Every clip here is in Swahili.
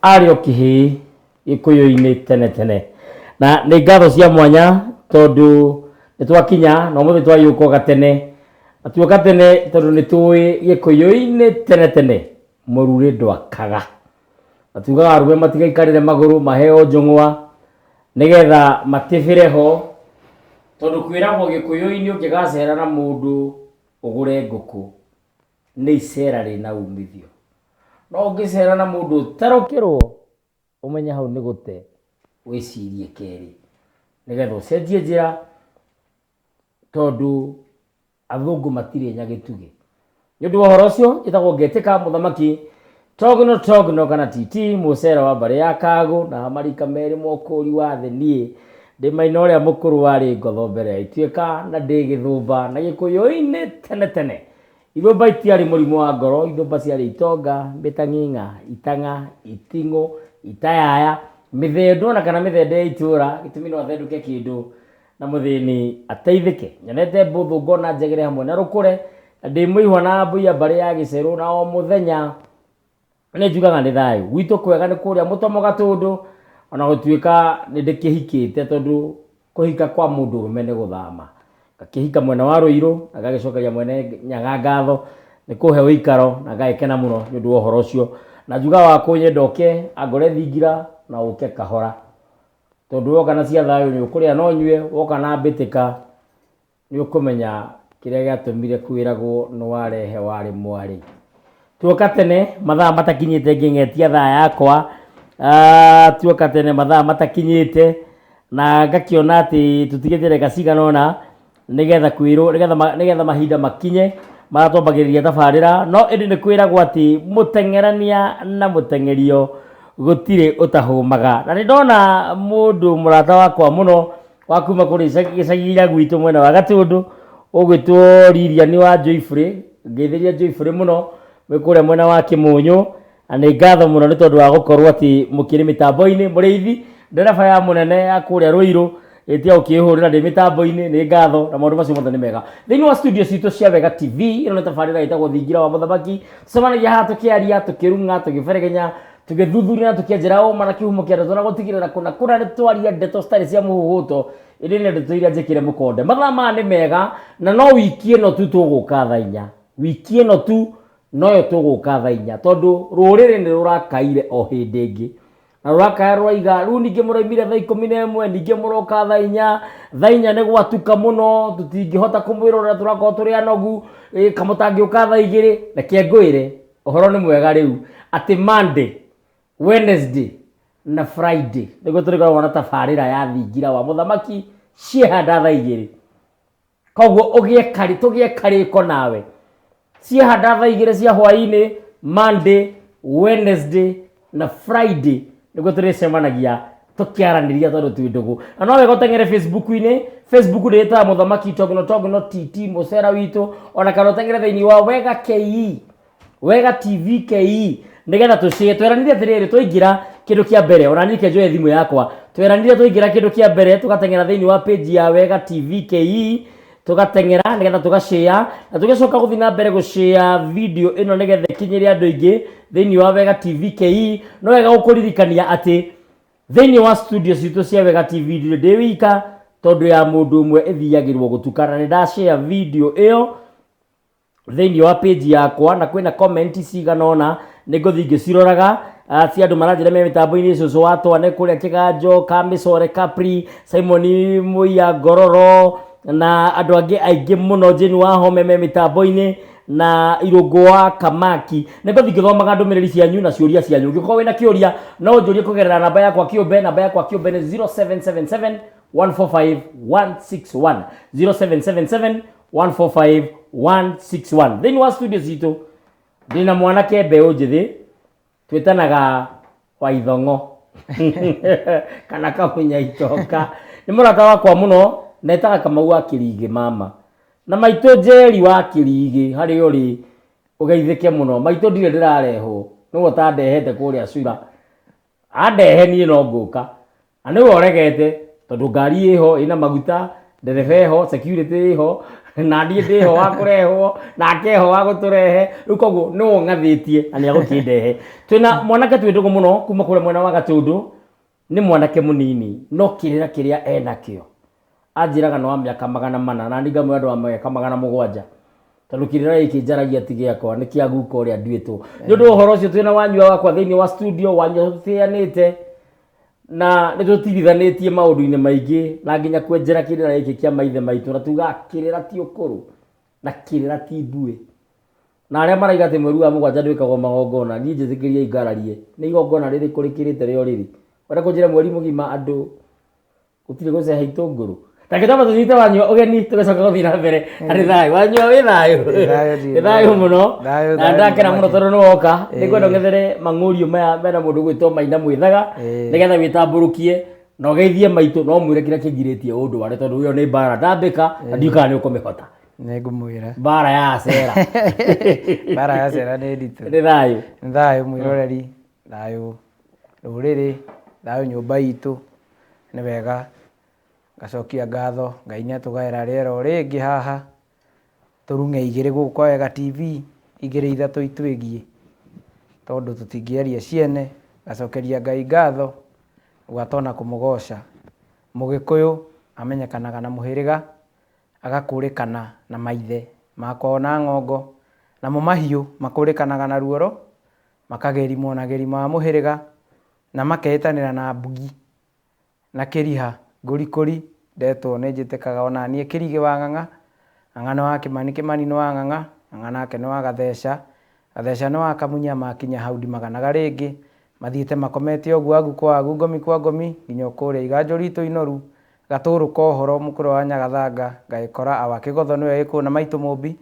ario kihi ikuyu-ini tene tene na nĩ ngatho cia mwanya tondu nĩ twakinya na ũmũthĩ twagĩũka gatene atuoka tene tondu nĩ tũĩ gĩkũyũ-inĩ tene tene mũrũrĩ ndwakaga atugaga arũme matigaikarĩre magũrũ maheo njũng'wa nĩgetha matĩbĩre ho tondu kwĩragwo gĩkũyũ-inĩ ũngĩgacera na mũndũ ũgũre ngũkũ nĩ icera rĩna umithio no ũngĩcera na mũndũ ũtarũkĩrwo ũmenye hau nĩ gũte wĩcirie kerĩ nĩgetha ũcenjie njĩra tondu athũngũ matirĩ nyagĩtugĩ nĩ ũndũ wa ũhoro ũcio njĩtagwo Ngetĩka mũthamaki Togno kana titi mũcera wa mbarĩ ya Kagũ na marika merĩ mũkũri wa thĩ niĩ ndĩ Maina ũrĩa mũkũrũ warĩ ngotho mbere ya ituĩka na ndĩ gĩthũmba na gĩkũyũ-inĩ tene tene ithũmba itiarĩ mũrimũ wa ngoro ithũmba ciarĩ itonga mbĩtang'ing'a itang'a iting'ũ itayaya mĩthendo na kana mĩthende ya itũra gĩtũmi no athendũke kĩndũ na mũthĩni ateithĩke nyonete mbũthũ ngona njegere hamwe na rũkũre na ndĩ mũihwa na mbũia mbarĩ ya gĩcerũ na o mũthenya nĩ njugaga nĩ thayũ gwitũ kwega nĩ kũrĩa mũtomo Gatũndũ ona gũtuĩka nĩ ndĩkĩhikĩte tondu kũhika kwa mũndũ ũrũme nĩ gũthama gakĩhika mwena wa Rũirũ na gagĩcokeria mwene Nyaga ngatho nĩ kũhe ũikaro na ngagĩkena mũno nĩ ũndũ wa ũhoro ũcio na njugaga wa kũnye ndoke angore thingira na ũke kahora tondu woka na cia thayũ nĩ ũkũrĩa no nyue woka na mbĩtĩka nĩ ũkũmenya kĩrĩa gĩatũmire kwĩragwo nĩ warehe warĩ mwarĩ tuoka tene mathaa matakinyĩte ngĩng'etia thaa yakwa tuoka tene mathaa matakinyĩte na ngakĩona atĩ tũtigĩtere gacigana ũna nĩgetha kwĩrwo nĩgetha mahinda makinye maratwambagĩrĩria tabarĩra no ĩndĩ nĩ kwĩragwo atĩ mũteng'erania na mũteng'erio gũtirĩ ũtahũmaga na nĩ ndona mũndũ mũrata wakwa mũno wa kuma kũrĩ gĩcagi gĩa gwitũ mwena wa Gatũndũ ũgwĩtwo Lilian wa Joyfrey ngĩthĩria Joyfrey mũno wĩ kũrĩa mwena wa Kĩmũnyũ na nĩ ngatho mũno nĩ tondũ wa gũkorwo atĩ mũkĩrĩ mĩtambo-inĩ mũrĩithi ndereba ya mũnene ya kũrĩa Rũirũ ĩtia ũkĩhũrĩra ndĩ mĩtambo-inĩ nĩ ngatho na maũndũ macio mothe nĩ mega thĩinĩ wa studio citũ cia Wega TV ĩno nĩ tabarĩra ĩtagwo thingira wa mũthamaki tũcemanagia haha tũkĩaria tũkĩrung'a tũgĩberegenya tũgĩthuthuria na tũkĩenjera ũma na kĩhumo kĩa ndeto na gũtigĩrĩra kũna nĩ twaria ndeto citarĩ cia mũhuhũto ĩndĩ nĩ ndeto iria njĩkĩre mũkonde mathaa maya nĩ mega na no wiki ĩno tu tũgũka thaa inya wiki ĩno tu noyo tũgũka thaa inya tondu rũrĩrĩ nĩ rũrakaire o hĩndĩ ĩngĩ na rũrakaya rwaiga rĩu ningĩ mũraumire thaa 11 ningĩ mũroka thaa inya nĩ gwatuka mũno tũtingĩhota kũmwĩra ũrĩa tũrakorwo tũrĩ anogu kamũtangĩũka thaa 2 reke ngwĩre ũhoro nĩ mwega rĩu atĩ Monday Wednesday na Friday nĩguo tũrĩkoragwo na tabarĩra ya thingira wa mũthamaki ciehanda thaa 2 koguo tũgĩe karĩko nawe ciehanda thaa 2 cia hwaĩ-inĩ Monday Wednesday na Friday nĩguo tũrĩcemanagia tũkĩaranĩria tondũ twĩ ndũgũ na no wega ũteng'ere Facebook-inĩ Facebook ndĩĩtaga mũthamaki Togno TT mũcera witũ ona kana ũteng'ere thĩinĩ wa Wega KE Wega TV KE nĩgetha tũcĩe tweranire atĩrĩrĩ twaingĩra kĩndũ kĩa mbere ona niĩ njoye thimũ yakwa tweranire twaingĩra kĩndũ kĩa mbere tũgateng'era thĩinĩ wa page ya Wega TV KE tũgateng'era nĩgetha tũgashare na tũgĩcoka gũthiĩ na mbere gũshare video ĩno nĩgetha ĩkinyĩre andũ aingĩ thĩinĩ wa Wega TV KE no wega gũkũririkania atĩ thĩinĩ wa studio citũ cia Wega TV ndĩ wika tondu ya mũndũ ũmwe ĩthiagĩrwo gũtukana nĩ ndashare video ĩyo thĩinĩ wa page yakwa na kwĩna comment cigana ũna nĩ ngũthiĩ ngĩciroraga cia andũ maranjĩra me mĩtambo-inĩ cũcũ wa Twane kũrĩa Kĩganjo Kamĩcore Capri Simon Mũiya Ngororo na andũ angĩ aingĩ mũno Jane Wahome me mĩtambo-inĩ na Irũngũ wa Kamaki nĩ ngũthiĩ ngĩthomaga ndũmĩrĩri cianyu na ciũria cianyu ũngĩkorwo wĩna kĩũria no ũnjũrie kũgerera namba yakwa kĩũmbe nĩ 0777 145 161 0777 145 161 thĩinĩ wa studio citũ ndĩna mwanake mbeũ njĩthĩ twĩtanaga Waithong'o kana Kamunya Itoka nĩ mũrata wakwa mũno netaga Kamau wa Kĩrigĩ mama na maitũ Njeri wa Kĩrigĩ harĩ ũrĩ ũgeithĩke mũno maitũ ndirĩ ndĩrarehwo nĩguo tandehete kũrĩa Cura andehe niĩ no ngũka na nĩwe ũregete tondũ ngari ĩho ĩna maguta nderebe ho security ho na ndie ndiho wa kurehwo nake ho wa guturehe riu koguo no ngathitie ani agukindehe twina mwanake twindugu muno kuma kure mwena wa Gatundu ni mwanake munini no kirira kiria enakio anjiraga no miaka 400 na ndiga mwe andu wa miaka 700 tondu kirira iki njaragia tigiakwa ni kia guko uria nduitwo ni undu uhoro ucio twina wanyua wakwa thiini wa studio wanyutianite na nä tå tigithanä tie maå ndå-inä maingä na nginya kwenjera kä rä ra gä kä kä a maithe maitå na tuga kä rä ra ti å kå rå na kä rä ra ti mbuä na arä a maraiga atä mweri wa mũgwanja ndwä kagwo magongona niä njä tä kä ria ingararie nä igongona rä rä kå rä kä rä te rä o rä rä wenda kå njä ra mweri må gima andå gå tirä gå ceha itå ngå rå take tamba tå nyite wanyua å geni tå gacoka gå thiä na mbere arä thayå wanyua wä thayå nä thayå må no na ndakena må no tondå nä woka nä ngwenda å gethere mang'åriå maya mena må ndå gwä two maina mwä thaga nä getha wä tambå rå kie na å geithie maitå no mwä re kä rä a kä ngirä tie å ndå warä tondå ä yo nä mbara ndambä ka na ndiukaga nä å kå mä hota nä ngå mwä ra mbara ya cera mbara ya cera nä nditå nä thayå nä thayå mwä roreri thayå rå rä rä thayå nyå mba itå nä wega gacokia ngatho Ngai nä atå gaä rä o rä ngä haha tå rung'e igä rä gå kwa wega TV igä rä ithatå itwä giä tondå tå tingä aria ciene gacokeria Ngai ngatho ũgatona kå må goca må gä kå yå amenyekanaga na må hä rä ga agakå rä kana na maithe makwao na ng'ongo namo mahiũ makå rä kanaga na ruoro makagerimwo na gerima wa må hä rä ga na maketanä ra na mbugi na kä riha ngårikåri ndetwo nä njä tä kaga onaniä kä rigä wa ng'ang'a ng'ang'a nä wa kä mani kä mani nä wa ng'ang'a ng'ang'a nake nä wa gatheca gatheca nä wa kamunya makinya hau ndimaganaga rä ngä mathiä te makomete å guo agu kwa agu ngomi kwa ngomi nginya å kå rä a iganjå ritå inoru gatå rå ka å horo må kå rå wa nyagathanga ngagä kora awa kä gotho nä we ä kå na maitå må mbi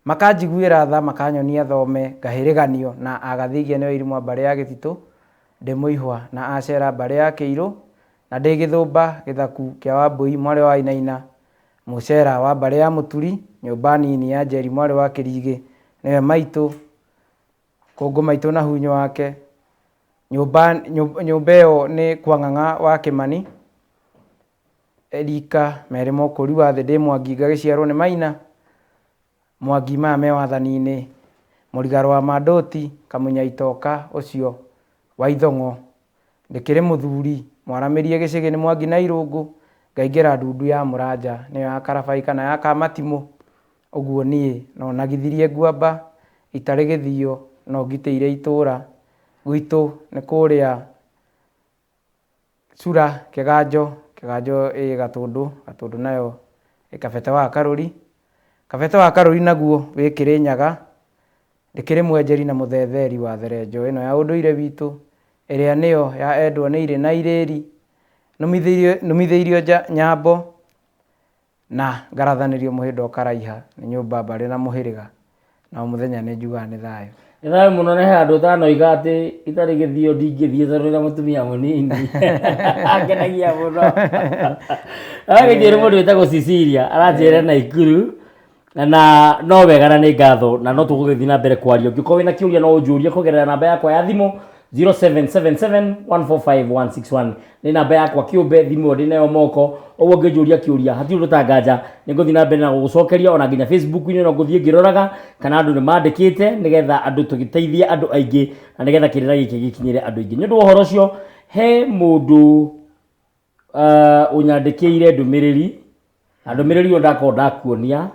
makanjiguä ra tha makanyonia thome ngahä rä ganio na agathigia nä we irimwa mbarä ya gä titå ndä må ihwa na acera mbarä ya kä irå na ndä gä thå mba gä thaku kä a wa mbå mwarä wa inaina må cera wa mbarä ya må turi nyå mba nini ya njeri mwarä wa kä rigä nä we maitå kå ngå maitå na hunyo wake nyå mba ä yo nä kwa ng'ang'a wa kä mani Erika merä må kå ri wa thä ndä mwangi ngagä ciarwo nä maina mwangi maya me wathani-inä må rigaro wa mandåti kamunya itoka å cio wa ithong'o ndä kä rä må thuri mwaramä rie gä cä nä mwangi na irå ngå ngaingä ra ndundu ya må ranja nä yo ya karabai kana ya kamatimå å guo niä no nagithirie nguamba itarä gä thio no ngitä ire itå ra gwitå nä kå rä a cura kä ganjo ä gatå ndå nayo ä kabete wa karå ri naguo wä kä rä nyaga ndä kä rä mwenjeri na må thetheri wa therenjo ä no ya å ndå ire witå ä rä a nä yo ya endwo nä irä na irä ri numithä irio nyambo na ngarathanä rio må hä ndo karaiha nä nyå mba mbarä na må hä rä ga na må thenya nä njugaga nä thayå nä thayå må no nä he andå tanoiga atä itarä gä thio ndingä thiä tondå na må tumia må nini angenagia må no agä rä må ndå wä tagwo Cicilia aranjä re Naikuru na no wega na nä ngatho na no tå gå gä thiä na mbere kwaria å ngä korwo wä na kä å ria no å njå rie kå gerera namba yakwa ya thimå 0777145161 nä namba yakwa kä å mbe thimå ndä nayo moko å guo ngä njå ria kä å ria hatirå ndå tanganja nä ngå thiä na mbere na gå gå cokeria ona nginya Facebook-inä no ngå thiä ngä roraga kana andå nä mandä kä te nä getha andå tå gä teithie andå aingä na nä getha kä rä ra gä kä gä kinyä re andå aingä nä å ndå wa å horo å cio he må ndå å nyandä kä ire ndå mä rä ri na ndå mä rä ri ä ndakorwo ndakuonia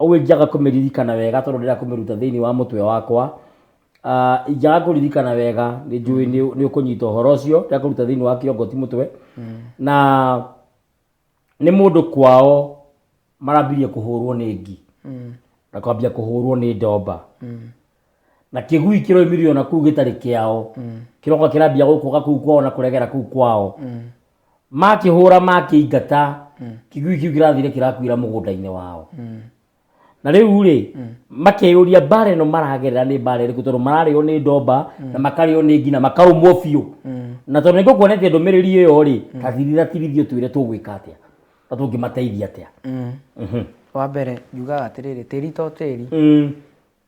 å gä njaga kå mä ririkana wega tondå ndä rakå mä ruta thä inä wa må twe wakwa injaga kå ririkana wega nä njå nä å kå nyita å horo å cio ndä rakå ruta thä inä wa kä ongo ti må twe na nä må ndå kwao marambirie kå hå rwo nä ngi na kwambia kå hå rwo nä ndomba na kä gui kä roimirio na kuu gä tarä kä ao kä roka kä rambia gå kåga kuu kwao na kå regera kuu kwao makä hå ra makä ingata kä gui kä u kä rathire kä rakuira må gå nda-inä wao na rä u rä makä å ria mbara ä no maragerera nä mbara ä rä kå tondå mararä o nä ndomba na makarä o nä ngi na makarå mwo biå na tondå nä ngå kuonetie ndå mä rä ri ä yo rä tathirira tirithio twä re tå gwä ka atä a na tå ngä mateithia atä a wa mbere njugaga atä rä rä tä ri to tä ri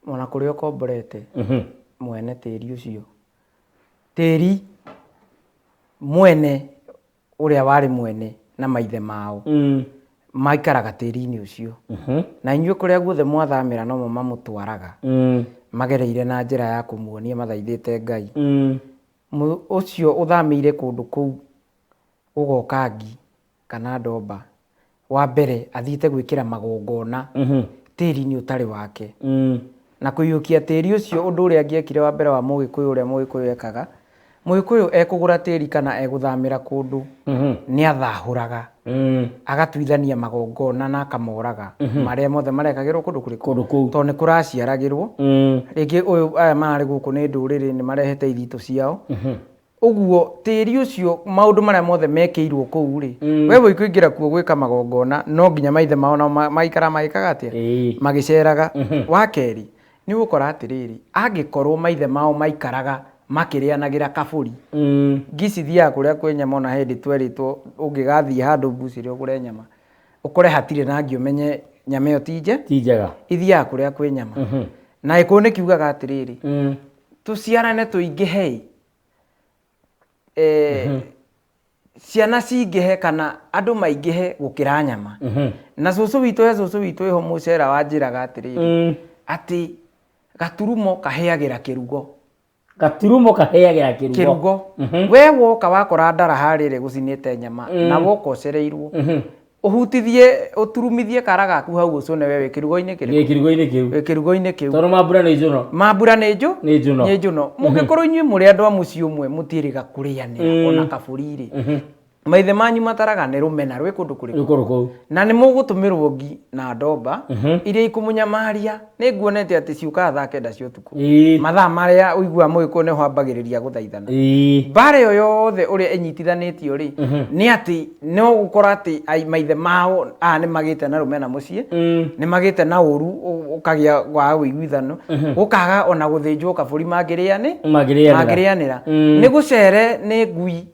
ona kå rä a å komborete mwene tä ri å cio tä ri mwene å rä a warä mwene na maithe mao maikaraga tĩri-inĩ ũcio na inyuĩ kũrĩa guothe mwathamĩra no mo mamũtwaraga magereire na njĩra ya kũmuonia mathaithĩte Ngai ũcio ũthamĩire kũndũ kũu ũgoka Ngi kana Ndomba wa mbere athiĩte gwĩkĩra magongona tĩri-inĩ ũtarĩ wake na kũiyũkia tĩri ũcio ũndũ ũrĩa angĩekire wa mbere wa Mũgĩkũyũ ũrĩa Mũgĩkũyũ ekaga Mũgĩkũyũ ekũgũra tĩri kana egũthamĩra kũndũ nĩ athahũraga agatuithania magongona na akamoraga marĩa mothe marekagĩrwo kũndũ kũu tondũ nĩ kũraciaragĩrwo rĩngĩ aya marĩ gũkũ nĩ ndũrĩrĩ nĩ marehete ithitũ ciao ũguo tĩri ũcio maũndũ marĩa mothe mekĩirwo kũu rĩ we wĩkũingĩra kuo gwĩka magongona no nginya maithe mao na maikara magĩkaga atĩa magĩceraga wa kerĩ nĩ ũgũkora atĩrĩrĩ angĩkorwo maithe mao maikaraga makĩrĩanagĩra kabũri ngici thiaga kũrĩa kwĩ nyama ona hĩndĩ twerĩtwo ũngĩgathiĩ handũ mbucĩrĩ ũgũre nyama ũkore hatirĩ na ngi ũmenye nyama ĩyo ti njega ithiaga kũrĩa kwĩ nyama na gĩkũyũ nĩ kiugaga atĩrĩrĩ tũciarane tũingĩhe ciana cingĩhe kana andũ maingĩhe gũkĩra nyama na cũcũ witũ ĩho mũcera wanjĩraga atĩrĩrĩ atĩ gaturumo kaheagĩra kĩrugo kĩrugo we woka wakora ndara harĩrĩ gũcinĩte nyama na woka ũcereirwo ũhutithie ũturumithie kara gaku hau ũcũne we kĩrugo-inĩ kĩu tondũ mambura nĩ njũno mũngĩkorwo inyuĩ mũrĩ andũ a mũciĩ ũmwe mũtiĩrĩga kũrĩanĩra ona kabũri-rĩ maithe manyu mataraga nĩ rũmena rwĩ kũndũ kũrĩkũ na nĩ mũgũtũmĩrwo Ngi na Ndomba iria ikũmũnyamaria nĩ nguonete atĩ ciũkaga thaa 9 cia ũtukũ mathaa marĩa ũiguaga Mũgĩkũyũ nĩho ambagĩrĩria gũthaithana mbara ĩyo yothe ũrĩa ĩnyitithanĩtio rĩ nĩ atĩ no gũkora atĩ maithe mao nĩ magĩte na rũmena mũciĩ nĩ magĩte na ũru ũkagĩa wa ũiguithano ũkaga ona gũthĩnjwo kabũri magĩrĩanĩra nĩ gũcere nĩ ngui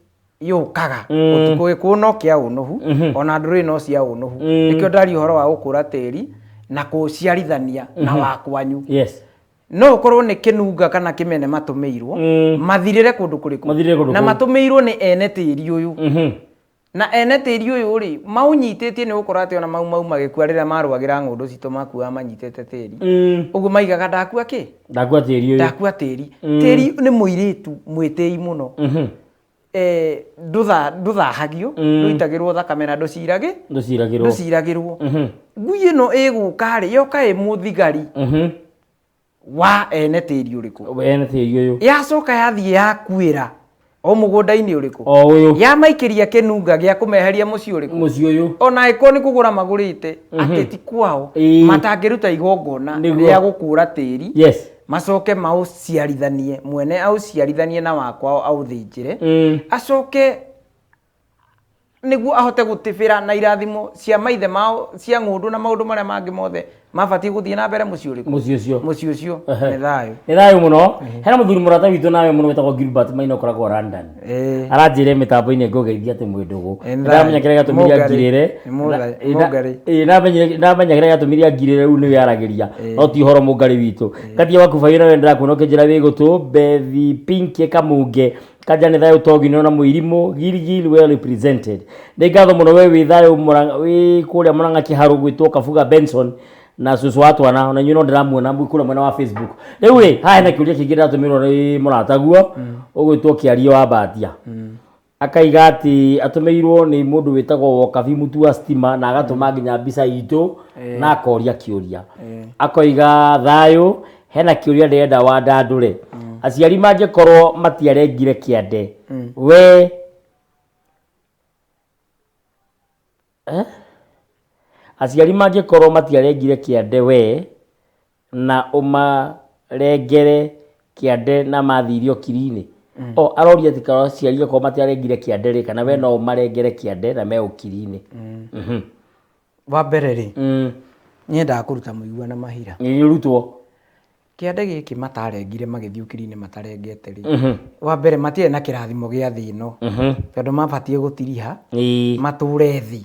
yũkaga ũtukũ Gĩkũyũ no kĩa ũnũhu ona ndũrĩrĩ no cia ũnũhu nĩkĩo ndari ũhoro wa gũkũra tĩri na kũciarithania na wakwanyu no ũkorwo nĩ kĩnunga kana kĩmene matũmĩirwo mathirĩre kũndũ kũrĩkũ na matũmĩirwo nĩ ene tĩri ũyũ na ene tĩri ũyũ rĩ maũnyitĩtie nĩ gũkora atĩ ona mau magĩkua rĩrĩa marũagĩra ng'ũndũ citũ makuaga manyitĩte tĩri ũguo maigaga ndakua tĩri nĩ mũirĩtu mwĩtĩi mũno ndũthahagio ndũitagĩrwo thakame na ndũciragĩrwo ngui ĩno ĩgũka rĩ yoka ĩ mũthigari wa ene tĩri ũrĩkũ yacoka yathiĩ yakuĩra o mũgũnda-inĩ ũrĩkũ yamaikĩria kĩnunga gĩa kũmeheria mũciĩ ũrĩkũ ona ĩkorwo nĩ kũgũra magũrĩte atĩ ti kwao matangĩruta igongona rĩa gũkũra tĩri macoke maũciarithanie mwene aũciarithanie na wakwao aũthĩnjĩre acoke nĩguo ahote gũtĩbĩra na irathimo cia maithe mao cia ng'ũndũ na maũndũ marĩa mangĩ mothe mabatiĩ gũthiĩ na mbere mũciĩ ũcio nĩ thayũ mũno hena mũthuri mũrata witũ nawe mũno wĩtagwo Gilbert Maina ũkoragwo London aranjĩre mĩtambo-inĩ ngũgeithia atĩ mwĩndũgũ ndamenya kĩrĩa gĩatũmire angirĩre ndamenya kĩrĩa gĩatũmire angirĩre rĩu nĩwe aragĩria no ti ũhoro mũngarĩ witũ katia waku baina we ndĩrakuona ũkĩnjĩra wĩ gũtũ Bethi Pinky Kamunge kanja nĩ thayũ togi no na mũirimũ Gilgil well represented nĩ ngatho mũno we wĩ thayũ wĩ kũrĩa Mũrang'a kĩharo gwĩtwo Kabuga Benson na cũcũ wa twana ona inyuĩ no ndĩramuona kũrĩa mwena wa Facebook rĩu rĩ haha hena kĩũria kĩngĩ ndĩratũmĩrwo nĩ mũrataguo ũgwĩtwo Kĩario wa Mbatia akaiga atĩ atũmĩirwo nĩ mũndũ wĩtagwo Wokabi mũtu wa stima na agatũma nginya mbica itũ na akoria kĩũria akoiga thayũ hena kĩũria ndĩrenda wandandũre aciari mangĩkorwo matiarengire kĩande we aciari mangĩkorwo matiarengire kĩande we na ũmarengere kĩande na mathirio kiri-inĩ aroria atĩ kana aciari akorwo matiarengire kĩande rĩ kana we no ũmarengere kĩande na me ũkiri-inĩ wa mbere rĩ nyendaga kũruta mũigua na mahira rutwo kĩande gĩkĩ matarengire magĩthiĩ ũkiri-inĩ matarengete rĩ wa mbere matiarĩ na kĩrathimo gĩa thĩ ĩno tondũ mabatiĩ gũtiriha matũre thĩ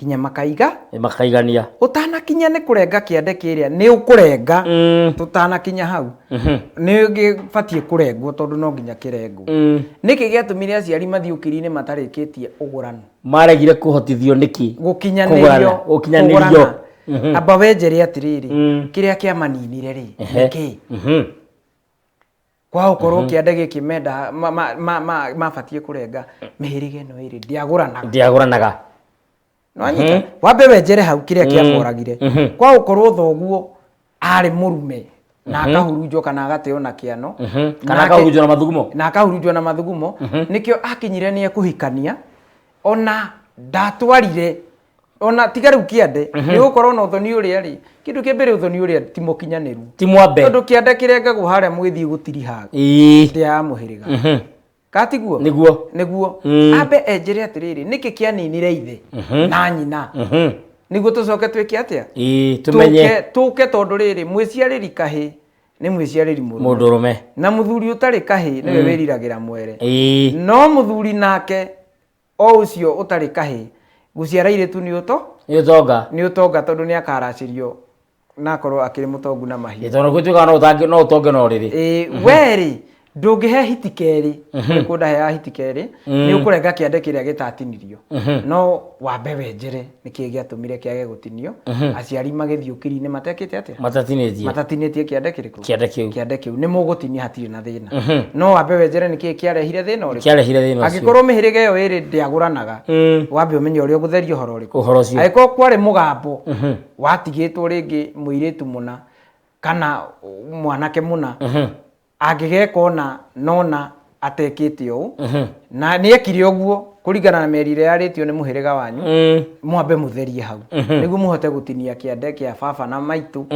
kinya makaiga makaigania utanakinya ni kurenga kiande kiria ni ukurenga tutanakinya hau ni ngibatie kurengwo tondu no nginya kirengwo niki giatumire aciari mathiukiri-ini matarikitie ugurano maregire kuhotithio niki gukinyanirio amba wenjere atiriri kiria kia maninire ri niki kwa ukorwo kiande giki menda mabatie kurenga mihirige no iri ndiaguranaga no anyita wambe wenjere hau kiria kia moragire kwa ukorwo thoguo ari murume na akahurunjwo kana agateo na kiano kana akahurunjwo na mathugumo nikio akinyire ni ekuhikania ona ndatwarire ona tigaru kiande ni gukorwo no thoni uria ri kindu kiambere uthoni uria timokinyaniru timwambe tondu kiande kirengagwo haria mwithii gutiri haga ya muhiriga katiguo niguo ambe enjere atiriri niki kianinire ithe na nyina niguo tucoke twike atia tumenye tuke tondu riri mwiciariri kahi ni mwiciariri mundurume na muthuri utari kahi niwe wiriragira mwere no muthuri nake o ucio utari kahi guciara iretu ni utonga tondu ni akaracirio na korwo akiri mutongu na mahi tondu gutuika no utonge no riri weri ndungihe hitikeri kunda ya hitikeri ni ukurenga kiande kiria gitatinirio no wambe wenjere niki giatumire kiage gutinio aciari magithiukiri-ini matekite atia matatinetie kiande kiriku kiande kiu ni mugutinia hatiri na thina no wambe wenjere niki kiarehire thina uriku agikorwo mihirige yo iri ndiaguranaga wambe umenye uria gutherio horo uriku agikorwo kwari mugambo watigitwo ringi muiritu muna kana mwanake muna agigekona nona atekite u na ni ekire uguo kuringana na merire yaritio ni muhiriga wanyu mwambe mutherie hau niguo muhote gutinia kiande kia baba na maitu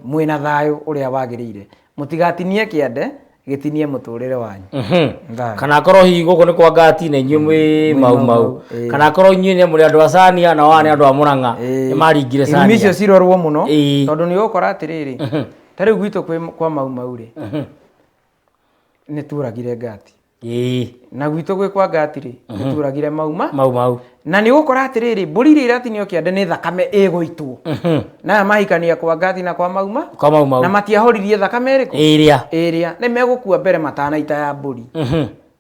mwina thayo uria wagirire mutigatinie kiande gitinie muturire wanyu kana korwo hi guko ni kwa ngati na inyu mwi mau kana korwo inyu ni muri andu acania na wani andu a Murang'a ni maringire cania micio cirorwo muno tondu ni gukora atiriri tari gwitu kwa mau ri ni turagire ngati na gwitu gwe kwa ngati ri ni turagire mau na ni gukora atiriri mburi ri iratinio kiande ni thakame iguitwo na mahikania kwa ngati na kwa mau na matiahoririe thakame iriku iria ni megukua mbere matanaita ya mburi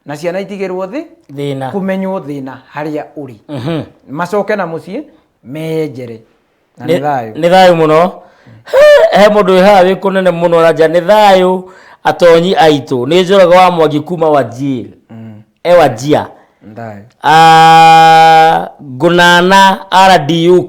na ciana itigirwo thina kumenywo thina haria uri macoke na mucii menjere na ni thayo muno he mundu iha wi kunene muno raja ni thayo atonyi aitu ni njoraga wa Mwangi kuma Wajir Wajia ndai Gunana RDU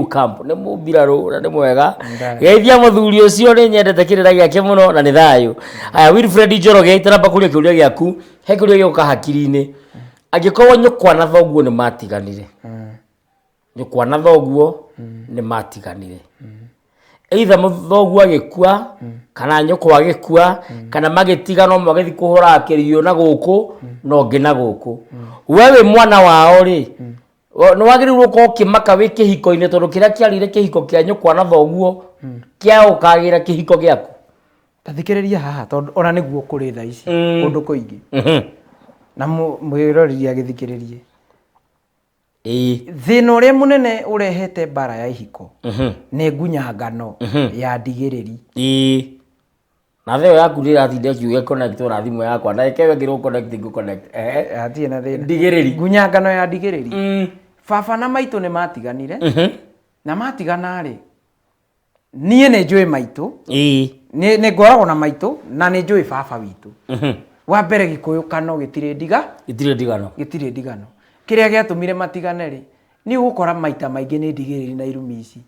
camp ni mubiraru na ni mwega geithia muthuri ucio ni nyendete kirira giake muno na ni thayo aya Wilfred Njoroge itara bakuria kiuria giaku he kiuria gioka hakiri-ini agikorwo nyukwa na thoguo ni matiganire nyukwa na thoguo ni matiganire either muthoguo agikua kana nyoko agikua kana magitiga no magithi kuhura akirio na guku no ngina guku wewe mwana wao ri no wagirirwo ko kimaka wi kihiko-ini tondu kiria kiarire kihiko kia nyoko na thoguo kia ukagira kihiko giaku tathikiriria haha tondu ona niguo kuri tha ici kundu kuingi na mwiroriria githikiririe thina uria munene urehete bara ya ihiko ni ngunyangano ya ndigiriri na theo yaku ndira thinde kiuge connect na thimu yakwa na ekewe ngiro connect atie na thina ndigiriri ngunyangano ya ndigiriri baba na maitu ni matiganire na matigana ri nie ne njui maitu ni ngoragwo na maitu na ni njui baba witu wa mbere gikuyukano gitire ndigano kiria giatumire matigane ri ni gukora maita maingi ni ndigiriri na irumi ici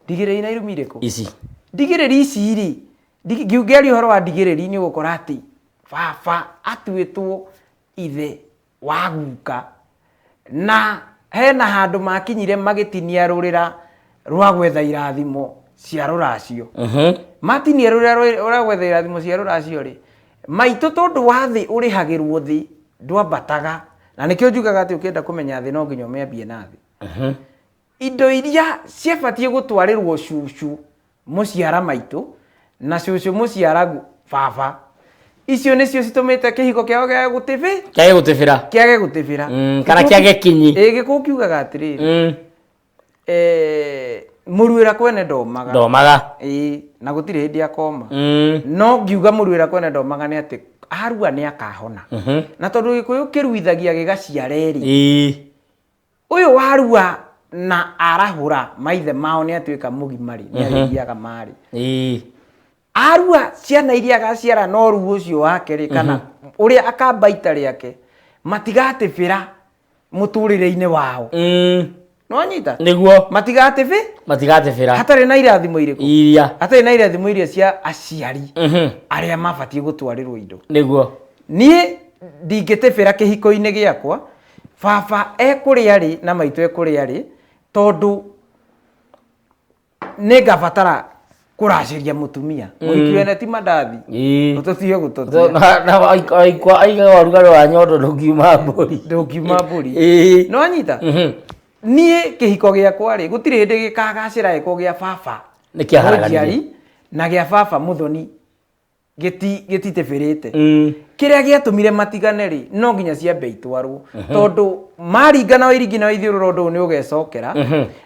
ndigiriri na irumi riko ici ndigiriri ici ri ngiugeri horo wa ndigiriri ni gukora ati baba atuitwo ithe wa guka na hena handu makinyire magitinia rurira rwa gwetha irathimo cia ruracio matinia rurira rwa gwetha irathimo cia ruracio ri maitu tondu wa thi urihagirwo thi ndwambataga na nikio njugaga ati ukienda kumenya thi no nginya umeambie na thi indo iria ciabatie gutwarirwo cucu muciara maitu na cucu muciara baba icio nĩcio citumĩte kĩhiko kĩao Kage gutibira. kĩage gũtĩbĩra Kana kĩage kinyi. Gĩkũyũ kiugaga atĩrĩrĩ mũruĩra kwene ndomaga. Ndomaga. Na gũtirĩ hĩndĩ akoma. No ngiuga mũruĩra kwene ndomaga nĩ atĩ arua nĩ akahona. Na tondũ Gĩkũyũ kĩruithagia gĩgaciara eri. Ũyũ warua na arahũra maithe mao nĩ atuĩka mũgimari nĩ agĩthiaga marĩ. Arua ciana iria agaciara no ruo ũcio wake rĩ kana ũrĩa akamba ita rĩake matigatĩbĩra mũtũrĩre-inĩ wao. No nyita nĩguo matigatĩbĩra hatarĩ na irathimo irĩkũ hatarĩ na irathimo iria cia aciari arĩa mabatiĩ gũtwarĩrwo indo. Nĩguo niĩ ndingĩtĩbĩra kĩhiko-inĩ gĩakwa baba ekũrĩa rĩ na maitũ ekũrĩa rĩ tondũ nĩ ngabatara kũracĩria mũtumia. Mũhiki wene ti mandathi ũtũtige gũtũtia na aiga ũrugarĩ wa nyondo ndũngiuma mbũri. No nyita niĩ kĩhiko gĩakwa rĩ gũtirĩ hĩndĩ gĩkagacĩra gĩko gĩa baba mũnjiari na gĩa baba mũthoni gĩtitĩbĩrĩte. Kĩrĩa gĩatũmire matigane rĩ no nginya ciambe itwarwo tondũ maringana o iringina o ithiũrũra ũndũ nĩ ũgecokera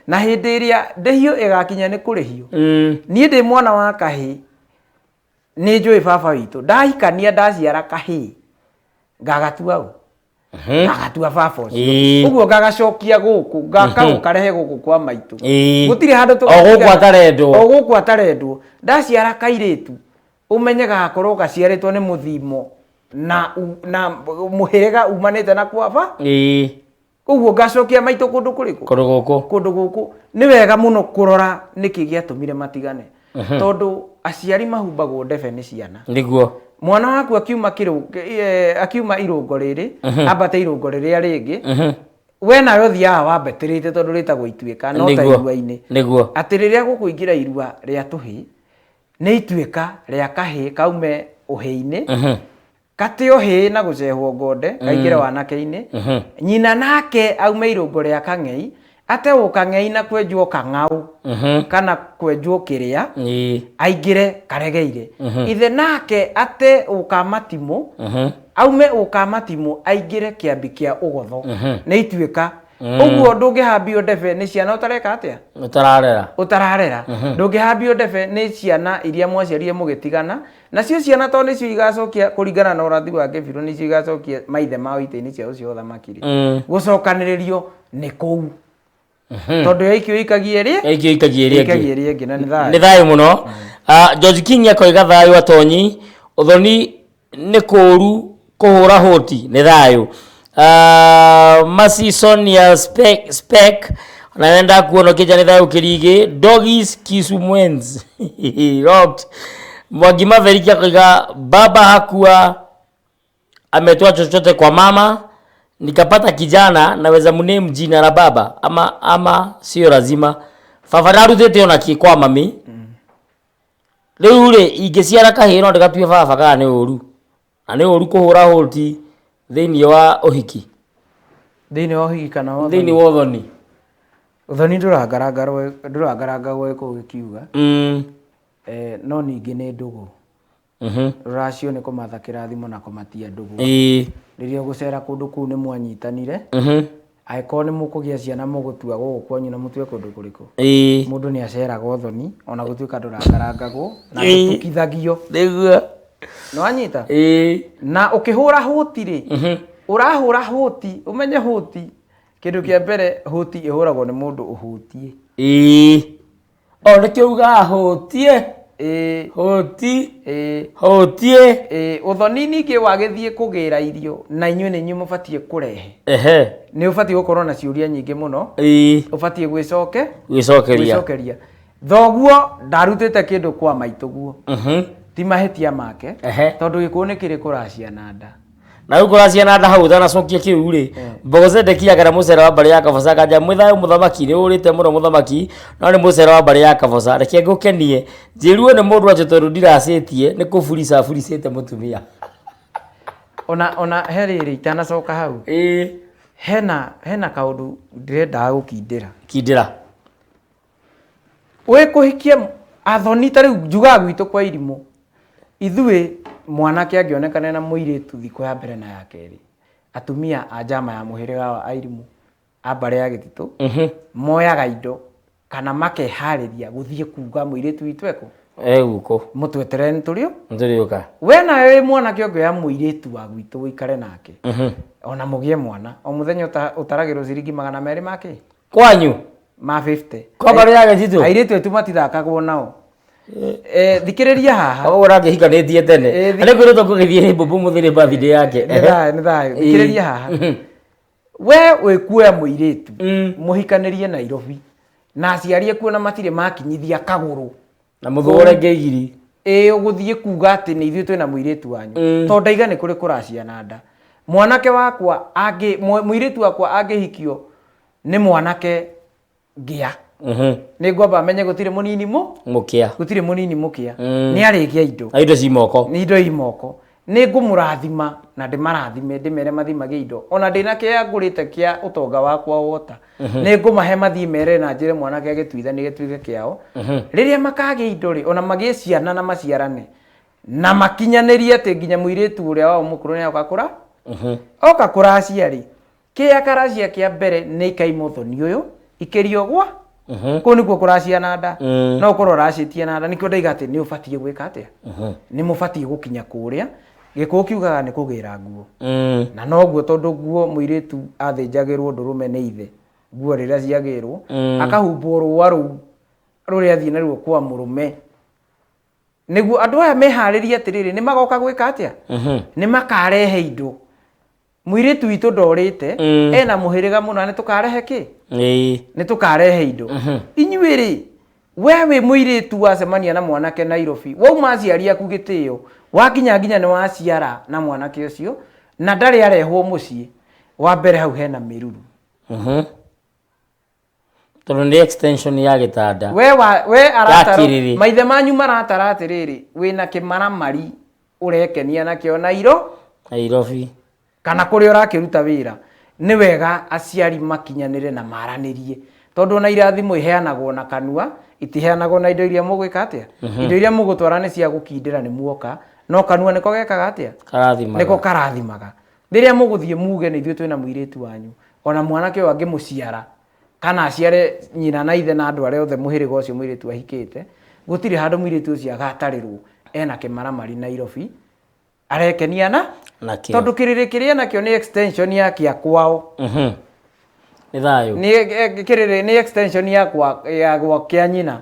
na hĩndĩ ĩrĩa ndĩhiũ ĩgakinya nĩ kũrĩhio. Niĩ ndĩ mwana wa kahĩ nĩ njũĩ baba witũ ndahikania ndaciara kahĩ ngagatua ngagatua baba ũcio ũguo ngagacokia gũkũ ngakarehe gũkũ kwa maitũ gũtirĩ handũ o gũkũ atarendwo. Ndaciara kairĩtu umenye gakorwo gaciarĩtwo nĩ mũthimo na mũhĩrĩga umanĩte na kwaba. Ũguo ngacokia maitũ kũndũ kũrĩkũ kũndũ gũkũ. Nĩ wega mũno kũrora nĩkĩ gĩatũmire matigane tondũ aciari mahumbagwo ndebe nĩ ciana. Nĩguo mwana waku akiuma irũngo rĩrĩ ambate irũngo rĩrĩa rĩngĩ we nawe ũthiaga wambatĩrĩte tondũ rĩtagwo ituĩka no ta irua-inĩ. Atĩ rĩrĩa gũkũingĩra irua rĩa tũhĩ nĩ ituĩka rĩa kahĩ kaume ũhĩ-inĩ kate ũhĩ na gũcehwo ngonde kaingĩre wanake-inĩ nyina nake aume irũngo rĩa kang'ei ate ũkang'ei na kwenjwo kang'au kana kwenjwo kĩrĩa aingĩre karegeire. Ithe nake ate ũkamatimũ aume ũkamatimũ aingĩre kĩambi kĩa ũgotho nĩ ituĩka. Ũguo ndũngĩhambio ndebe nĩ ciana ũtareka atĩa ũtararera. Ndũngĩhambio ndebe nĩ ciana iria mwaciarire mũgĩtigana nacio ciana tondũ nĩcio igacokia kũringana na ũrathi wa Kĩbirũ nĩcio igacokia maithe mao itĩ-inĩ ciao cia ũthamaki gũcokanĩrĩrio nĩ kũu tondũ yaikio ikagia ĩrĩa ĩngĩ na nĩ thayũ mũno. George King akoiga thayũ atonyi ũthoni nĩ kũũru kũhũra hũti nĩ thayũ. Mercy Sonia Spec naenda kuona kijana thayũ Kĩrigĩ Doggies Kisumwens rocked. Mwangi Maverick akoiga baba hakuwa ametoa chochote kwa mama nikapata kijana naweza mname jina la baba ama sio lazima. Fafararu tete ona kwa mami rĩu rĩ ingĩciara kahĩ no ndĩgatue baba kana nĩ ũru na nĩ ũru kũhũra hũti thĩinĩ wa ũhiki kana thĩinĩ wa ũthoni. Ũthoni ndũrangaranga gwĩkwo gĩkiuga no ningĩ nĩ ndũgũ rũracio nĩ kũmatha kĩrathimo na kũmatia ndũgũ. Rĩrĩa ũgũcera kũndũ kũu nĩ mwanyitanire angĩkorwo nĩ mũkũgĩa ciana mũgũtua gũkũ kwanyu na mũtue kũndũ kũrĩkũ mũndũ nĩ aceraga ũthoni ona gũtuĩka ndũrangarangagwo na gũtukithagio no anyita na ũkĩhũra hũti rĩ ũrahũra hũti ũmenye hũti kĩndũ kĩa mbere hũti ĩhũragwo nĩ mũndũ ũhũtie. O nĩkĩuga hũtie hũtie. Ũthoni ningĩ wagĩthiĩ kũgĩra irio na inyuĩ nĩ inyuĩ mũbatiĩ kũrehe nĩ ũbatiĩ gũkorwo na ciũria nyingĩ mũno ũbatiĩ gwĩcokeria. Thoguo ndarutĩte kĩndũ kwa maitũguo ti mahĩtia make tondũ Gĩkũyũ nĩ kĩrĩ kũracia na nda na ũkũracia na nda hau ũtanacokia kĩu rĩ Mbogozedeki agera mũcera wa mbarĩ ya Kaboca kanja mwĩthayũ mũthamaki nĩ ũrĩte mũno mũthamaki no nĩ mũcera wa mbarĩ ya Kaboca reke ngũkenie njĩruo nĩ mũndũ acio tondũ ndiracĩtie nĩ kũburica buricĩte mũtumia. Ona he rĩrĩ itanacoka hau hena kaũndũ ndĩrendaga gũkindĩra wĩ kũhikia athoni ta rĩu njugaga gwitũ kwa Irimũ ithuĩ mwanake angĩonekana na mũirĩtu thikũ ya mbere na ya kerĩ, atumia a njama ya mũhĩrĩga wa Airimu a mbarĩ ya Gĩtitũ moyaga indo kana makeharĩria gũthiĩ kuga mũirĩtu witũ eko guko mũtweterere nĩtũrĩo nĩtũrĩũka. we nawe wĩ mwanake ũngĩoya mũirĩtu wa gwitũ wĩikare nake ona mũgĩe mwana o mũthenya ũtaragĩrwo ciringi 200 make kwanyu ma 50 kwa mbarĩ ya Gĩtitũ airĩtu aitũ matithakagwo nao. Thikĩrĩria haha ũrangihikanĩtie tene arĩ kwĩrĩtwo kũgĩthiĩ mbũmbũ mũthĩrĩ birthday yake. nĩ thayũ thikĩrĩria haha we wĩkuoya mũirĩtu mũhikanĩrie Nairobi na aciari akuo na matirĩ makinyithia kagũrũ na mũthũre ngĩgiri ũgũthiĩ kuga atĩ nĩ ithuĩ twĩna mũirĩtu wanyu tondũ ndaiga nĩ kũrĩ kũraciana nda. Mwanake wakwa mũirĩtu wakwa angĩhikio nĩ mwanake ngĩa nĩ ngwamba amenye gũtirĩ mũnini mũkĩa gũtirĩ mũnini mũkĩa nĩ arĩkia indo ci moko nĩ indo imoko. Nĩ ngũmũrathima na ndĩmarathime ndĩmere mathimage indo ona ndĩna kĩrĩa ngũrĩte kĩa ũtonga wakwa wota nĩ ngũmahe mathiĩ mere na njĩre mwanake agĩtuithanie gĩtuĩke kĩao rĩrĩa makagĩa indo rĩ ona magĩe ciana na maciarane na makinyanĩrie atĩ nginya mũirĩtu ũrĩa wao mũkũrũ nĩ agakũra oka kũracia rĩ kĩrĩa karacia kĩa mbere nĩ ikaima ũthoni ũyũ ikĩrio gwa kũu nĩkuo kũracia na nda no ũkorwo ũracĩtie na nda nĩkĩo ndaiga atĩ nĩ ũbatiĩ gwĩka atĩa nĩ mũbatiĩ gũkinya kũrĩa gĩkũũ kiugaga nĩ kũgĩra nguo na noguo tondũ nguo mũirĩtu athĩnjagĩrwo ndũrũme nĩ ithe nguo rĩrĩa ciagĩrwo akahumbwo rũa rũu rũrĩa athiĩ naruo kwa mũrũme nĩguo andũ aya meharĩrie atĩrĩrĩ nĩ magoka gwĩka atĩa nĩ makarehe indo. Mũirĩtu witũ ndorĩte ena mũhĩrĩga mũno nĩ tũkarehe kĩ nĩ tũkarehe indo. Inyuĩ rĩ we wĩ mũirĩtu wacemania na mwanake Nairobi wauma aciari aku gĩtĩo wakinya nginya nĩ waciara na mwanake ũcio na ndarĩ arehwo mũciĩ wa mbere hau hena mĩruru tondũ nĩ extension ya gĩtanda we arataro maithe manyu maratara atĩrĩrĩ wĩna kĩmaramari ũrekenia nakĩo Nairobi kana kũrĩa ũrakĩruta wĩra nĩ wega aciari makinyanĩre na maranĩrie tondũ ona irathimo iheanagwo na kanua itiheanagwo na indo iria mũgwĩka atĩa indo iria mũgũtwara nĩ cia gũkindĩra nĩ muoka no kanua nĩko gekaga atĩa nĩko karathimaga. Rĩrĩa mũgũthiĩ muge nĩ ithuĩ twĩna mũirĩtu wanyu ona mwanake ũyũ angĩmũciara kana aciare nyina na ithe na andũ arĩa othe mũhĩrĩga ũcio mũirĩtu ahikĩte gũtirĩ handũ mũirĩtu ũcio agatarĩrwo ena kĩmaramari Nairobi arekenia na tondũ kĩrĩrĩ kĩrĩa nakĩo nĩ extension ya kĩa kwao nĩ thayũ kĩrĩrĩ nĩ extension ya gwa kĩa nyina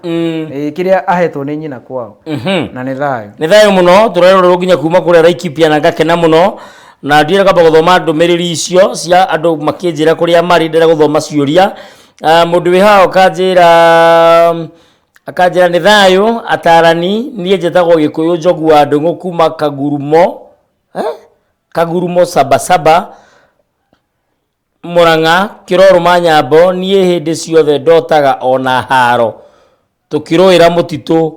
kĩrĩa ahetwo nĩ nyina kwao na nĩ thayũ mũno tũrerorwo nginya kuma kũrĩa Laikipia na ngakena mũno na ndire kamba gũthoma ndũmĩrĩri icio cia andũ makĩnjĩra kũrĩa marĩ ndĩra gũthoma ciũria. Mũndũ wĩ hao akanjĩra nĩ thayũ atarani niĩ njĩtagwo Gĩkũyũ Njogu wa Ndũng'ũ kuma Kagurumo Sabasaba Mũrang'a Kĩroro Manyambo niĩ hĩndĩ ciothe ndotaga ona haro tũkĩrũĩra mũtitũ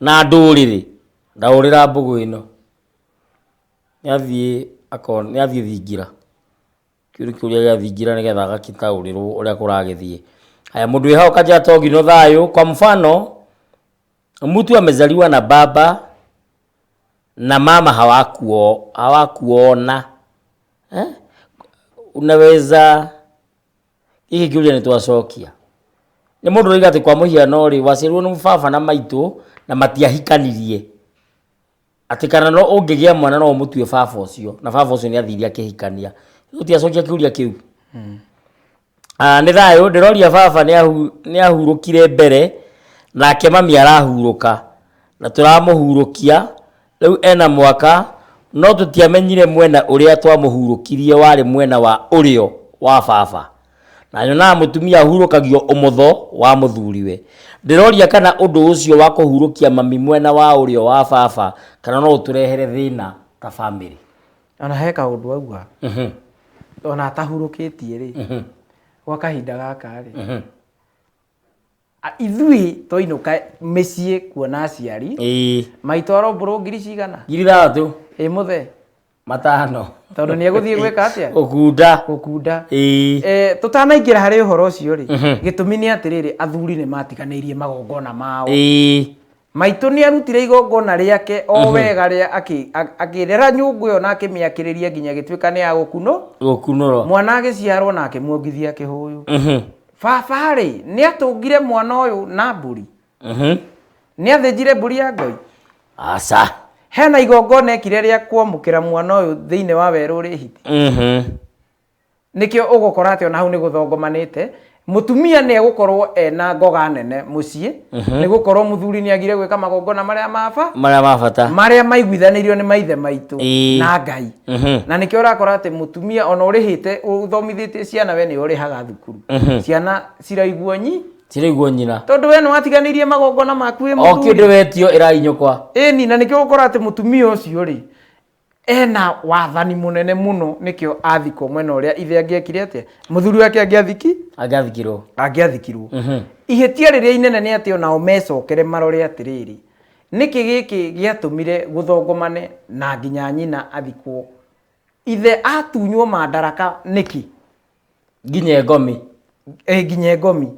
na ndũrĩrĩ ndaũrĩra mbũgũ ĩno nĩathiĩ thingira kĩũria gĩa thingira nĩgetha agakĩtaũrĩrwo ũrĩa kũragĩthiĩ. Haya mũndũ wĩ hao kanjĩra Togi no thayũ kwa mfano mtu amezaliwa na baba na mama hawakuona unaweza hiki kĩũria nĩ twacokia nĩ mũndũ ũraiga atĩ kwa mũhiano rĩ waciarirwo nĩ baba na maitũ na matiahikanirie atĩ kana no ũngĩgĩa mwana no ũmũtue baba ũcio na baba ũcio nĩ athiria kĩhikania gũtiacokia kĩũria kĩu. Nĩ thayũ ndĩroria baba nĩ ahurũkire mbere nake mami arahurũka na tũramũhurũkia rĩu ena mwaka no tũtiamenyire mwena ũrĩa twamũhurũkirie warĩ mwena wa ũrĩo wa baba na nyonaga mũtumia ahurũkagio ũmotho wa mũthuriwe. Ndĩroria kana ũndũ ũcio wa kũhurũkia mami mwena wa ũrĩo wa baba kana no ũtũrehere thĩna ta family. Ona he kaũndũ auga ona atahurũkĩtie rĩ gwa kahinda gaka rĩ ithuĩ twainũka mĩciĩ kuona aciari maitũ arombũrwo ngiri cigana 3,000 mũthe 5 tondũ nĩ egũthiĩ gwĩka atĩa gũkunda tũtanaingĩra harĩ ũhoro ũcio rĩ gĩtũmi nĩ atĩrĩrĩ athuri nĩ matiganĩirie magongona mao maitũ nĩ arutire igongona rĩake o wega rĩa akĩrera nyũngũ ĩyo na akĩmĩakĩrĩria nginya gĩtuĩka nĩ ya gũkunũrwo mwana agĩciarwo na akĩmuongithia kĩhũyũ baba rĩ nĩ atũngire mwana ũyũ na mbũri nĩ athĩnjire mbũri ya Ngai aca hena igongona ekire rĩa kwamũkĩra mwana ũyũ thĩinĩ wa werũ rĩ hiti nĩkĩo ũgũkora atĩ ona hau nĩ gũthongomanĩte mutumia nĩ egũkorwo ena ngoga nene mũciĩ nĩ gũkorwo mũthuri nĩ agire gwĩka magongona marĩa mabata marĩa maiguithanĩrio nĩ maithe maitũ na Ngai na nĩkĩo ũrakora atĩ mutumia ona ũrĩhĩte ũthomithĩtie ciana we nĩ ũrĩhaga thukuru ciana ciraigua nyina tondũ we nĩ watiganĩirie magongona maku wĩ mũthuri o kĩndũ wetio ĩrainyũkwa ĩni na nĩkĩo ũgũkora atĩ mutumia ũcio rĩ ena wathani munene muno nikio athiko mwena uria ithe angiekire atia muthuri wake angiathikirwo ihetia riria inene ni ati ona omecokere marore atiriri niki giki giatumire guthongomane na nginya nyina athikwo ithe atunywo madaraka niki nginya ngomi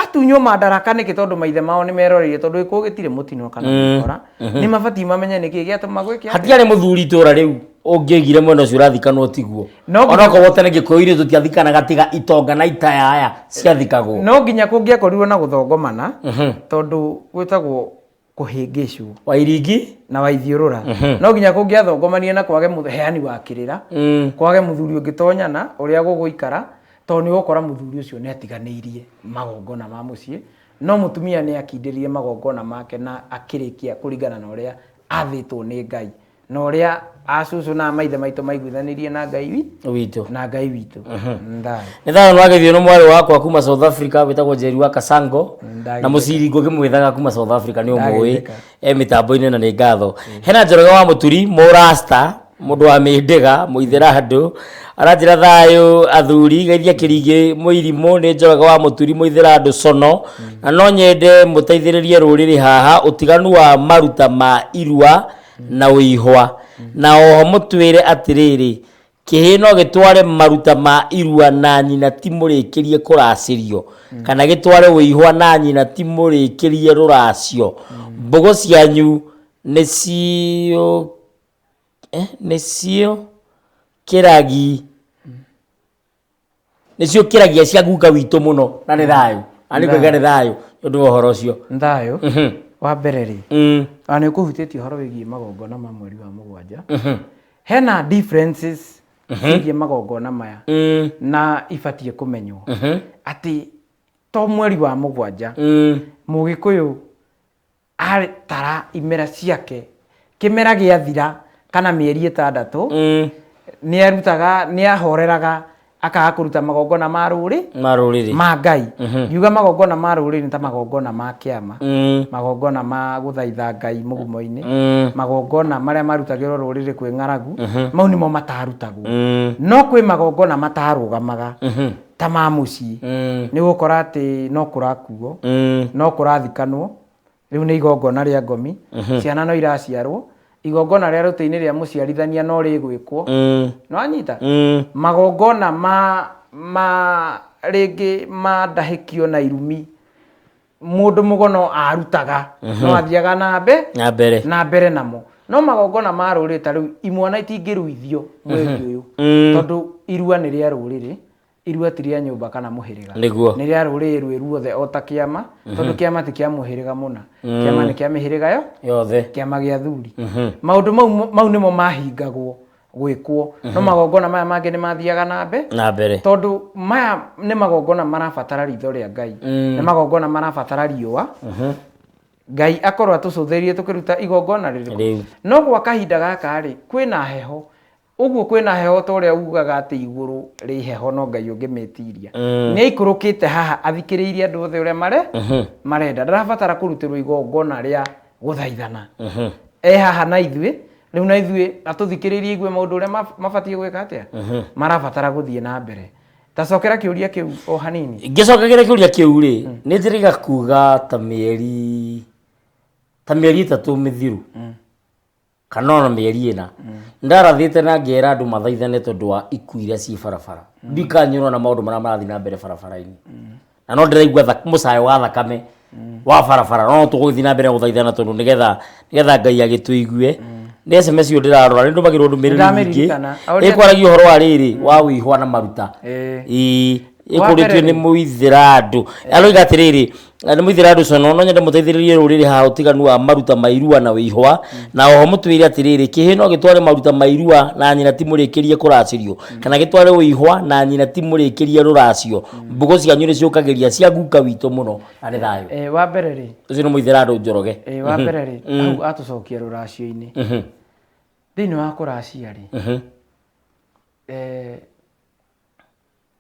atunywo madaraka niki tondu maithe mao ni meroreire tondu iko gitire mutino kana gukora ni mabati mamenye niki giatuma gwiki hatiare muthuri tura riu ungigire mwena ucio urathikanwo tiguo ona ko wotene gikoire tutiathikanaga tiga itonga na itaya aya ciathikagwo no nginya kungiekorirwo na guthongomana tondu gwitagwo kuhingicwo wairingi na waithiurura no nginya kungiathongomanie na kwage muheani wa kirira kwage muthuri ungitonyana uria guguikara tondu ni gukora muthuri ucio ni atiganeirie magongona ma mucii no mutumia ni akindirie magongona make na akirikia kuringana na uria athitwo ni Ngai na uria acucu na maithe maitũ maiguithanirie na Ngai witũ ndai nithano nwagithio no mwari wakwa kuma South Africa witagwo Njeri wa Kasango na muciri ngũgĩmwithaga kuma South Africa ni ũmũĩ mitambo-inĩ na nĩ ngatho hena Njoroge wa Mũturi Mũrasta mundu wa Mindega Muithĩrandu aranjĩra thayũ athuri geithia kĩrigĩ Mũirimo nĩ Njoroge wa Mũturi Muithĩrandu Sono na no nyende mũteithĩrĩrie rũrĩrĩ haha utiganu wa maruta ma irua na uihwa na oho mutwire atiriri kihino gitware maruta ma irua na nyina timurikirie kuracirio kana gitware uihwa na nyina timurikirie ruracio mbogo cianyu necio kiragi necio kiragia cia guka witũ muno na nĩ thayũ ani kwega nĩ thayũ ndu uhoro ucio thayũ wa mbere ri ana kuhutĩtie horo wĩgie magongona ma mweri wa mũgwanja hena differences wĩgie magongona maya na ibatie kumenywo ati to mweri wa mũgwanja Mũgĩkũyũ tara imera ciake kimera giathira kana mieri 6 ni arutaga ni ahoreraga akaga kuruta magongona ma rũrĩrĩ ma Ngai yuga magongona ma rũrĩrĩ ta magongona ma kĩama magongona ma gũthaitha Ngai mũgumo-inĩ magongona marĩa marutagĩrwo rũrĩrĩ kwĩ ng'aragu mau nimo matarutagwo no kwĩ magongona matarũgamaga ta ma mũciĩ nĩ gũkora atĩ no kũrakuo no kũrathikanwo rĩu nĩ igongona rĩa ngomi ciana no iraciarwo igongona rĩa rũtĩ-inĩ rĩa mũciarithania no rĩgwĩkwo no anyita magongona ma rĩngĩ ma ndahĩkio na irumi mũndũ mũgono arutaga no athiaga na mbere namo no magongona ma rũrĩrĩ ta rĩu imwana itingĩruithio mweri ũyũ tondũ irua nĩ rĩa rũrĩrĩ irua ti rĩa nyũmba kana mũhĩrĩga nĩ rĩa rũrĩrĩ rwĩruothe o ta kĩama tondũ kĩama ti kĩa mũhĩrĩga mũna kĩama nĩ kĩa mĩhĩrĩga yothe kĩama gĩa athuri maũndũ mau nĩmo mahingagwo gwĩkwo no magongona maya mangĩ nĩ mathiaga na mbere tondũ maya nĩ magongona marabatara ritho rĩa Ngai nĩ magongona marabatara riũa Ngai akorwo atũcũthĩrie tũkĩruta igongona rĩrĩkũ no gwa kahinda gaka rĩ kwĩna heho uguo kwĩna heho ta ũrĩa ugaga atĩ igũrũ rĩ heho no Ngai ũngĩmetiria nĩ ikũrũkĩte haha athikĩrĩirie andũ othe ũrĩa marenda ndarabatara kũrutĩrwo igongona rĩa gũthaithana haha na ithuĩ rĩu na ithuĩ atũthikĩrĩrie igue maũndũ ũrĩa mabatie gwĩka atĩa marabatara gũthiĩ na mbere tacokera kĩũria kĩu o hanini ngĩcokagĩra kĩũria kĩu rĩ nĩ njĩrĩga kuga ta mĩeri 3 mĩthiru kana ona mĩeri 4 ndarathĩte na ngĩra andũ mathaithane tondũ wa ikuũ iria ci barabara ndikanyũrwo na maũndũ marĩa marathiĩ na mbere barabara-inĩ na no ndĩraigua mũcayo wa thakame wa barabara no tuguthi na mbere guthaithana tondu nigetha Ngai agituigue nä SMS yo ndirarora nä ndå magä rwo ndå mä rä ri nyingä ä kwaragio horo wa rä rä wa wä ihwa na maruta ä kå rä tio nä må ithä andå aroiga atä rä rä nä må ithä andå cono no nyende må teithä rä rie rå rä rä ha å tiganu wa maruta mairua na wä ihwa na oho må twä re atä rä rä kä hä no gä tware maruta mairua na nyina ti må rä kä rie kå racä rio kana gä tware wä ihwa na nyina ti må rä kä rie rå racio mbå cianyu nä ciå kagä ria cia guka witå må no na nä thayå wa mbere rä å cio nä må ithä andå njoroge wa mbere rä hau atå cokia rå racio-inä thä-inä wa kå racia rä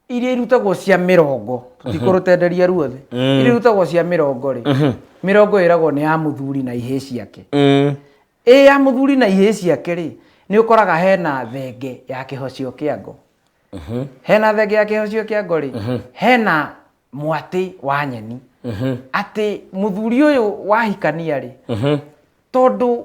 iria irutagwo cia mirongo tutikå rå tenderia ruothe iria irutagwo cia mirongo rĩ mirongo ĩragwo nĩ ya mũthuri na ihĩ ciake ya mũthuri na ihĩ ciake rĩ nĩ ũkoraga hena thenge ya kĩhocio kĩa ngo hena thenge ya kĩhocio kĩa ngo rĩ hena mwatĩ wa nyeni atĩ mũthuri ũyũ wahikania rĩ tondũ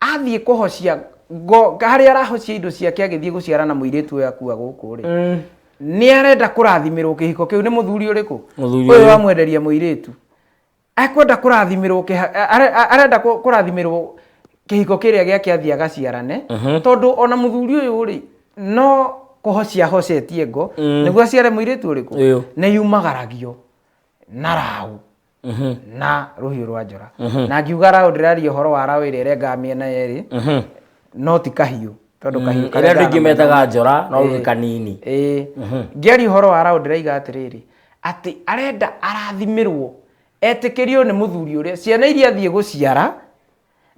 athiĩ kũhocia ngo harĩa arahocia indo ciake agĩthiĩ gũciara na mũirĩtu ũyũ akua gũkũ rĩ nĩ arenda kũrathimirwo kĩhiko kĩu nĩ mũthuri ũrĩkũ ũyũ wamwenderia mũirĩtu akwenda kũrathimirwo arenda kũrathimirwo kĩhiko kĩrĩa gĩake athiĩ agaciarane tondũ ona mũthuri ũyũ rĩ no kũhocia hocetie ngo nĩguo aciare mũirĩtu ũrĩkũ nĩ yumagaragio na raũ na rũhiũ rwa njora na ngiuga raũ ndĩraria ũhoro wa raũ ĩrĩa ĩrenga mĩena yerĩ no ti kahiũ tondu kahiũ karĩa andũ aingĩ metaga njora no rĩ kanini ngĩaria ũhoro wa raũ ndĩraiga atĩrĩrĩ atĩ arenda arathimirwo etĩkĩrio nĩ mũthuri ũrĩa ciana iria athiĩ gũciara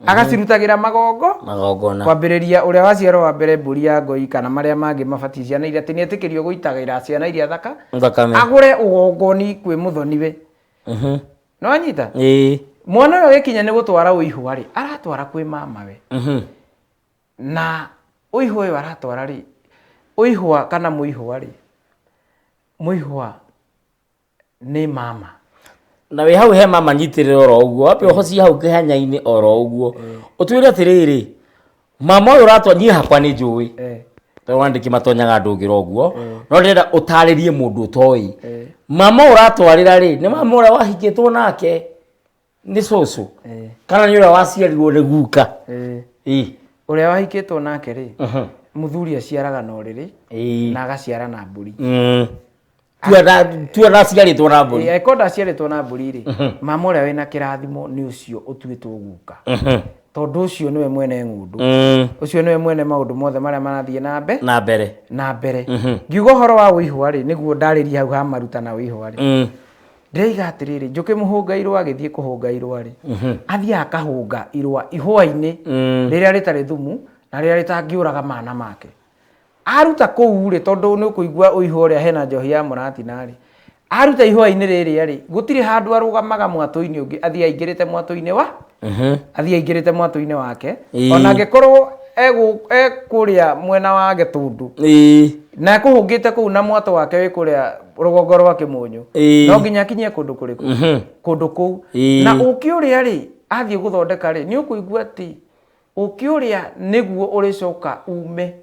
agacirutagĩra magongona kwambĩrĩria ũrĩa waciarwo wa mbere mbũri ya ngoi kana marĩa mangĩ mabatiĩ ciana iria atĩ nĩ etĩkĩrio gũitagĩra ciana iria thakame agũre ũgongoni kwĩ mũthoniwe no anyita mwana ũyũ gĩkinya nĩ gũtwara ũihwa rĩ aratwara kwĩ mamawe na ũihwa ũyũ aratwara rĩ ũihwa kana mũihwa rĩ mũihwa nĩ mama na wĩ hau he mama nyitĩrĩra oro ũguo wambe ũhocie hau kĩhanya-inĩ oro ũguo ũtwĩre atĩrĩrĩ mama ũyũ ũratwa niĩ hakwa nĩ njũĩ tondũ wandĩki matonyaga andũ ngĩra ũguo no ndĩrenda ũtarĩrie mũndũ ũtoĩ mama ũratwarĩra rĩ nĩ mama ũrĩa wahikĩtwo nake nĩ cũcũ kana nĩ ũrĩa waciarirwo nĩ guka ũrĩa wahikĩtwo nake rĩ mũthuri aciaraga na ũrĩrĩ na agaciara na mbũri tua ndaciarĩtwo na mbũri angĩkorwo ndaciarĩtwo na mbũri rĩ mama ũrĩa wĩna kĩrathimo nĩ ũcio ũtuĩtwo guka tondũ ũcio nĩwe mwene ng'ũndũ ũcio nĩwe mwene maũndũ mothe marĩa marathiĩ na mbere ngiuga ũhoro wa ũihwa rĩ nĩguo ndarĩria hau ha maruta na ũihwa rĩ ndĩraiga atĩrĩrĩ njũkĩ mũhũnga irũa agĩthiĩ kũhũnga irũa rĩ athiaga akahũnga irũa ihũa-inĩ rĩrĩa rĩtarĩ thumu na rĩrĩa rĩtangĩũraga mana make aruta kũu rĩ tondũ nĩ ũkũigua ũihwa ũrĩa hena njohi ya mũratina rĩ aruta ihũa-inĩ rĩrĩa rĩ gũtirĩ handũ arũgamaga mwatũ-inĩ ũngĩ athiĩ aingĩrĩte mwatũ-inĩ wake ona angĩkorwo ekũrĩa mwena wa Gĩtũndũ na ekũhũngĩte kũu na mwatũ wake wĩ kũrĩa rũgongo rwa Kĩmũnyũ no nginya akinyie kũndũ kũrĩkũ kũndũ kũu na ũkĩ ũrĩa rĩ athiĩ gũthondeka rĩ nĩ ũkũigua atĩ ũkĩ ũrĩa nĩguo ũrĩcoka ume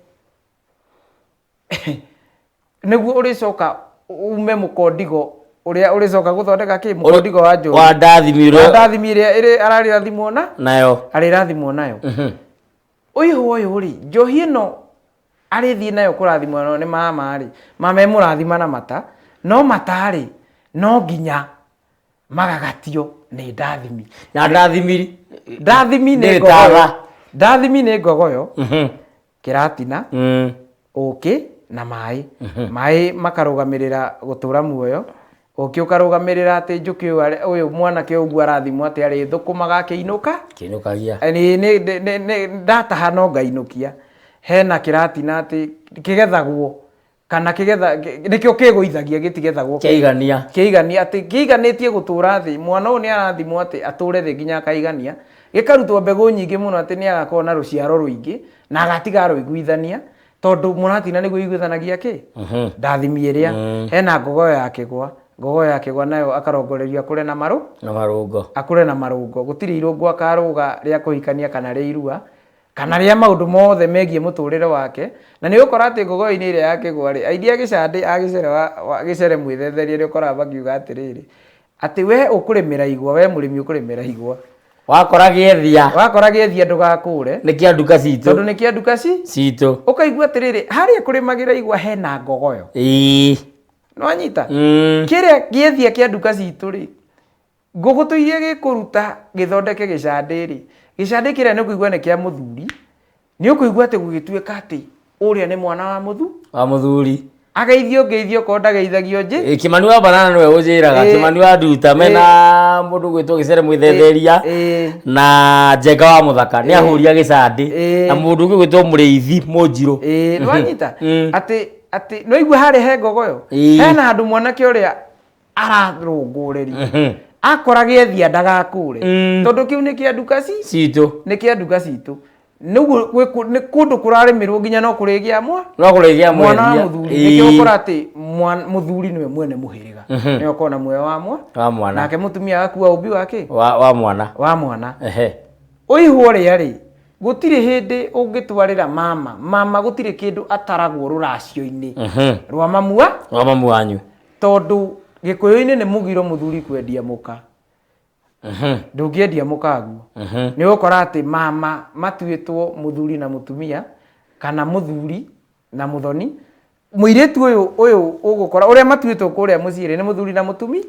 nĩguo ũrĩcoka ume mũkondigo ũrĩa ũrĩcoka gũthondeka kĩ mũkondigo wa njũĩ wa ndathimi ĩrĩa ararĩrathimwo nayo ũihwa ũyũ rĩ njohi ĩno arĩthiĩ nayo kũrathimwo nĩ mama rĩ mama emũrathima na mata no mata rĩ no nginya magagatio nĩ ndathimi na ndathimi nĩ ngogoyo kĩratina ũkĩ na maĩ makarũgamĩrĩra gũtũra muoyo ũkĩ ũkarũgamĩrĩra atĩ njũkĩ ũyũ mwanake ũguo arathimwo atĩ arĩ thũkũmaga kĩinũkagia ndataha no ngainũkia hena kĩratina atĩ kĩgethagwo kana nĩkĩo kĩgũithagia gĩtigethagwo kĩigania atĩ kĩiganĩtie gũtũra thĩ mwana ũyũ nĩ arathimwo atĩ atũre thĩ nginya akaigania gĩkarutwo mbegũ nyingĩ mũno atĩ nĩ agakorwo na rũciaro rũingĩ na agatiga rũiguithania tondũ mũratina nĩguo iguithanagia ndathimi ĩrĩa hena ngogoyo ya kĩgwa nayo akarongoreria akũre na marũngo gũtirĩ irũngo akarũga rĩa kũhikania kana rĩa irua kana rĩa maũndũ mothe megiĩ mũtũrĩre wake na nĩ ũkora atĩ ngogoyo-inĩ ĩrĩa ya kĩgwa rĩ aingĩ agĩcande agĩcere mwĩthetherie nĩ ũkoraga makiuga atĩrĩrĩ ati we ukurimira igwa we murimi ukurimira igwa wakora gethia ndugakure ni kia nduka citu tondu ni kia nduka citu ukaigua atiriri haria kurimagira igwa hena ngogoyo no anyita kiria giethia kia nduka citu ri ngugutuirie gikuruta githondeke gicande ri gicande kiria ni kuigua ni kia muthuri ni ukuigua ati gugituika ati uria ni mwana wa muthuri ageithio ko ndageithagio nji Kimani wa banana niwe ujiraga Kimani wa nduta mena mundu gwitwo gicere mwithetheria na Njenga wa muthaka ni ahuria gicandi na mundu gwitwo muriithi munjiru nwanyita ati no igwe hari he ngogoyo hena handu mwanake uria ararungureria akora giethia ndagakure tondu kiu ni kia nduka citu ni kundu kurarimirwo nginya no kurigia mwana wa muthuri nikio ukora ati muthuri niwe mwene muhiriga ni ukona mwe wa mwana nake mutumia akua ubi wake wa mwana uihu ria ri gutiri hindi ungitwarira mama gutiri kindu ataragwo ruracio-ini rwa mamu wanyu tondu gikuyu-ini ni mugiro muthuri kwendia muka ndungiendia mukaguo ni ukora ati mama matuitwo muthuri na mutumia kana muthuri na muthoni muiritu uyu ugukora uria matuitwo kuria muciiri ni muthuri na mutumia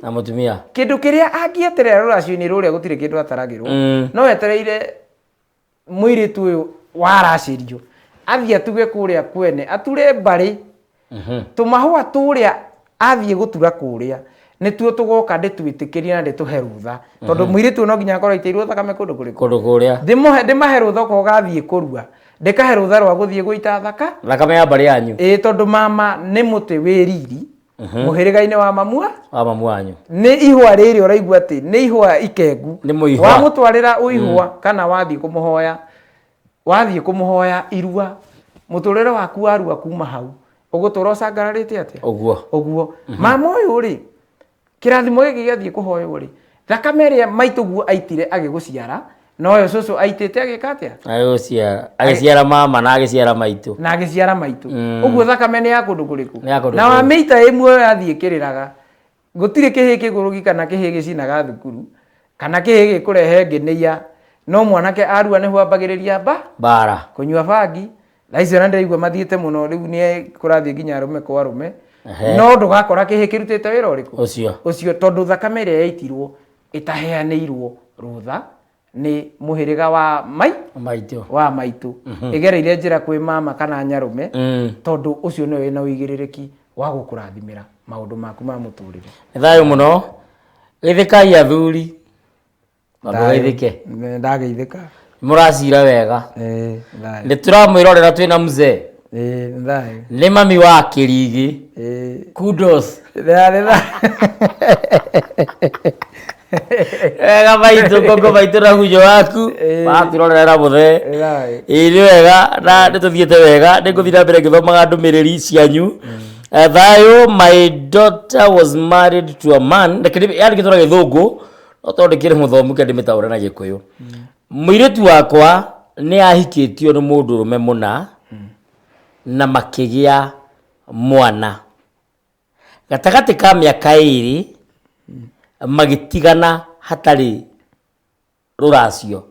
kindu kiria angieterera ruracio-ini ruria gutire kindu ataragirwo no etereire muiritu uyu waracirio athie atuge kuria kwene ature mbari tumahua turia athie gutura kuria ni tuo tugoka nditwitikiria na ndituhe rutha tondu muiritu no nginya akora itiirwo thakame kundu kuria ndimahe rutha ko gathie kurua ndikahe rutha rwa guthie guita thakame ya mbari yanyu tondu mama ni muti wiriri muhiriga-ini wa mamu wanyu ni ihwa riri uraigua ati ni ihwa ikengu wa mutwarira uihwa kana wathie kumuhoya irua muturire waku warua kuma hau ugutura ucangararite atia uguo mama uyu ri kirathimo giki giathie kuhoywo ri thakame iria maituguo aitire agiguciara no yo cucu aitite agikatia agiciara mama na agiciara maitu uguo thakame ni ya kundu kuriku na wa meita imwe yathie kiriraga gutire kihi kigurugi kana kihi gicinaga thukuru kana kihi gikurehe ngineia no mwanake arua ni hwambagiriria bara kunyua bangi laicio na ndaigua mathiete muno riu ni kurathie nginya arume kwa arume no ndugakora kihi kirutite wira uriku ucio tondu thakame iria yaitirwo itaheanirwo rutha ni muhiriga wa maitu igereire njira kwi mama kana nyarume tondu ucio ni wina uigiririki wa gukurathimira maundu maku ma muturire thayo muno geithikai athuri ndageithika muracira wega ni turamwirorera twina mzee ni mami wa Kirigi kudos wega baitu koko baitu na hujo waku batirorera muthe iri wega na nituthiete wega niguthira mbere ngithomaga ndumiriri cianyu thayo my daughter was married to a man yani gitura githungu no tondu kiri muthomu kendi mitaure na gikuyu muiritu wakwa ni ahikitio ni mundu rume muna na makigia mwana gatagati ka miaka iri magitigana hatari ruracio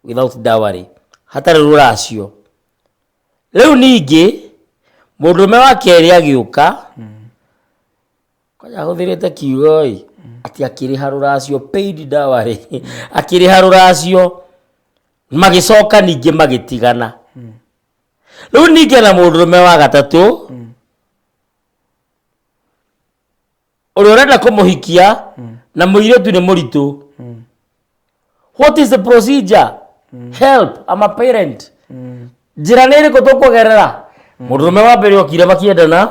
without dowry hatari ruracio riu ningi mundume wa keri agiuka kaja huthirite kiugoi ati akiriha ruracio paid dowry akiriha ruracio magicoka ningi magitigana riu ningi na mundume wa gatatu uri urenda kumuhikia na muiritu ni muritu what is the procedure help I'm a parent njira niri ko tukugerera mundume wa mbere okire makiendana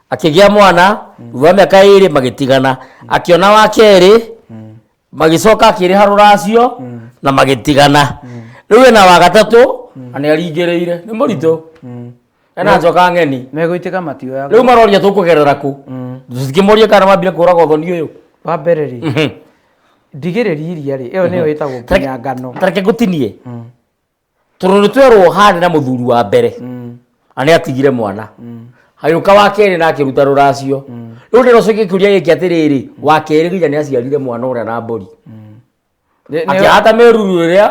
akigia mwana thutha miaka iri magitigana akiona wa keri magicoka akiriha ruracio na magitigana riu na wa gatatu ani aringireire ni muritu ena njoka ngeni meguitika matio riu maroria tukugerera ku tusikimoria kana mambire kuraga uthoni uyu wa mbere ri ndigiriri iria ri iyo niyo itagwo kinyangano tareke gutinie tururi twerwo hane na muthuri wa mbere ani atigire mwana hayuka wa keri na akiruta ruracio Rĩu ndĩrocokia kĩũria gĩkĩ atĩrĩrĩ, wa kerĩ nginya nĩ aciarire mwana ũrĩa na mbũri. Akĩhata mĩruru ĩrĩa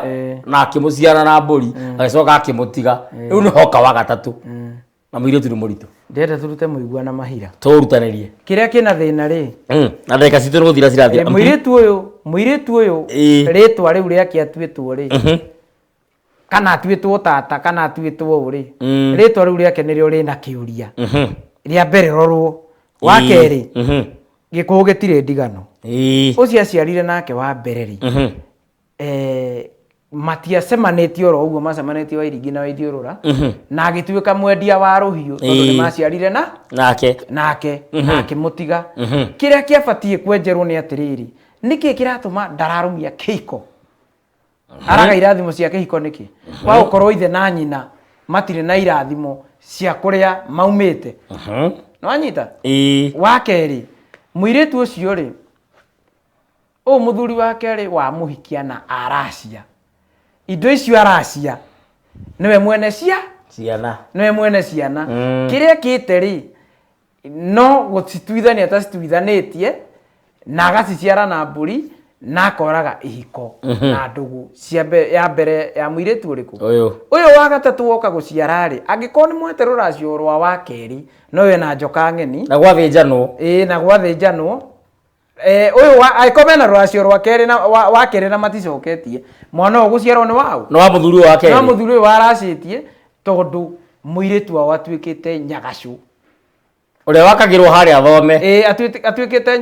na akĩmũciara na mbũri, agĩcoka akĩmũtiga. Rĩu nĩ hoka wa gatatũ. Na mũirĩtu nĩ mũritũ. Ndĩrenda tũrute mũigua na mahira. Tũrutanĩrie. Kĩrĩa kĩna thĩna rĩ. Na ndagĩka citũ nĩ gũthira cirathira. Mũirĩtu ũyũ rĩtwa rĩu rĩake atuĩtwo rĩ. Kana atuĩtwo tata kana atuĩtwo ũrĩ. Rĩtwa rĩu rĩake nĩrĩo rĩna kĩũria. Rĩa mbere rorwo. Wa kerĩ. Gĩkũũ gĩtirĩ ndigano. Ũcio aciarire nake wa mbere rĩ. Matiacemanĩtie oro ũguo macemanĩtie Wairingi na Waithiũrũra na agĩtuĩka mwendia wa rũhiũ tondũ nĩ maciarire nake akĩmũtiga. Kĩrĩa kĩabatiĩ kwenjerwo nĩ atĩrĩrĩ, nĩkĩ kĩratũma ndararũmia kĩhiko? Araga irathimo cia kĩhiko nĩkĩ? Wa gũkorwo ithe na nyina matirĩ na irathimo cia kũrĩa maumĩte. Nĩwanyita? Wa kerĩ, mũirĩtu ũcio rĩ, ũyũ mũthuri wake rĩ wa mũhikia na aracia. Indo icio aracia niwe mwene ciana. Kĩrĩa kĩte rĩ, no gũcituithania atacituithanĩtie na agaciciara na mbũri na akoraga ihiko na ndũgũ ya mbere ya mũirĩtu ũrĩkũ ũyũ wa gatatũ woka gũciara rĩ, angĩkorwo nĩ mwete rũracio rwa wa kerĩ no we na njoka ng'eni na gwathĩnjanwo na gwathĩnjanwo. Ũyũ angĩkorwo mena rũracio rwa kerĩ na wa kerĩ na maticoketie, mwana ũyũ gũciarwo nĩ wao no wa mũthuri ũyũ wa kerĩ, no mũthuri ũyũ waracĩtie tondũ mũirĩtu wao atuĩkĩte nyagacũ ũrĩa wakagĩrwo harĩa thome. Atuĩkĩte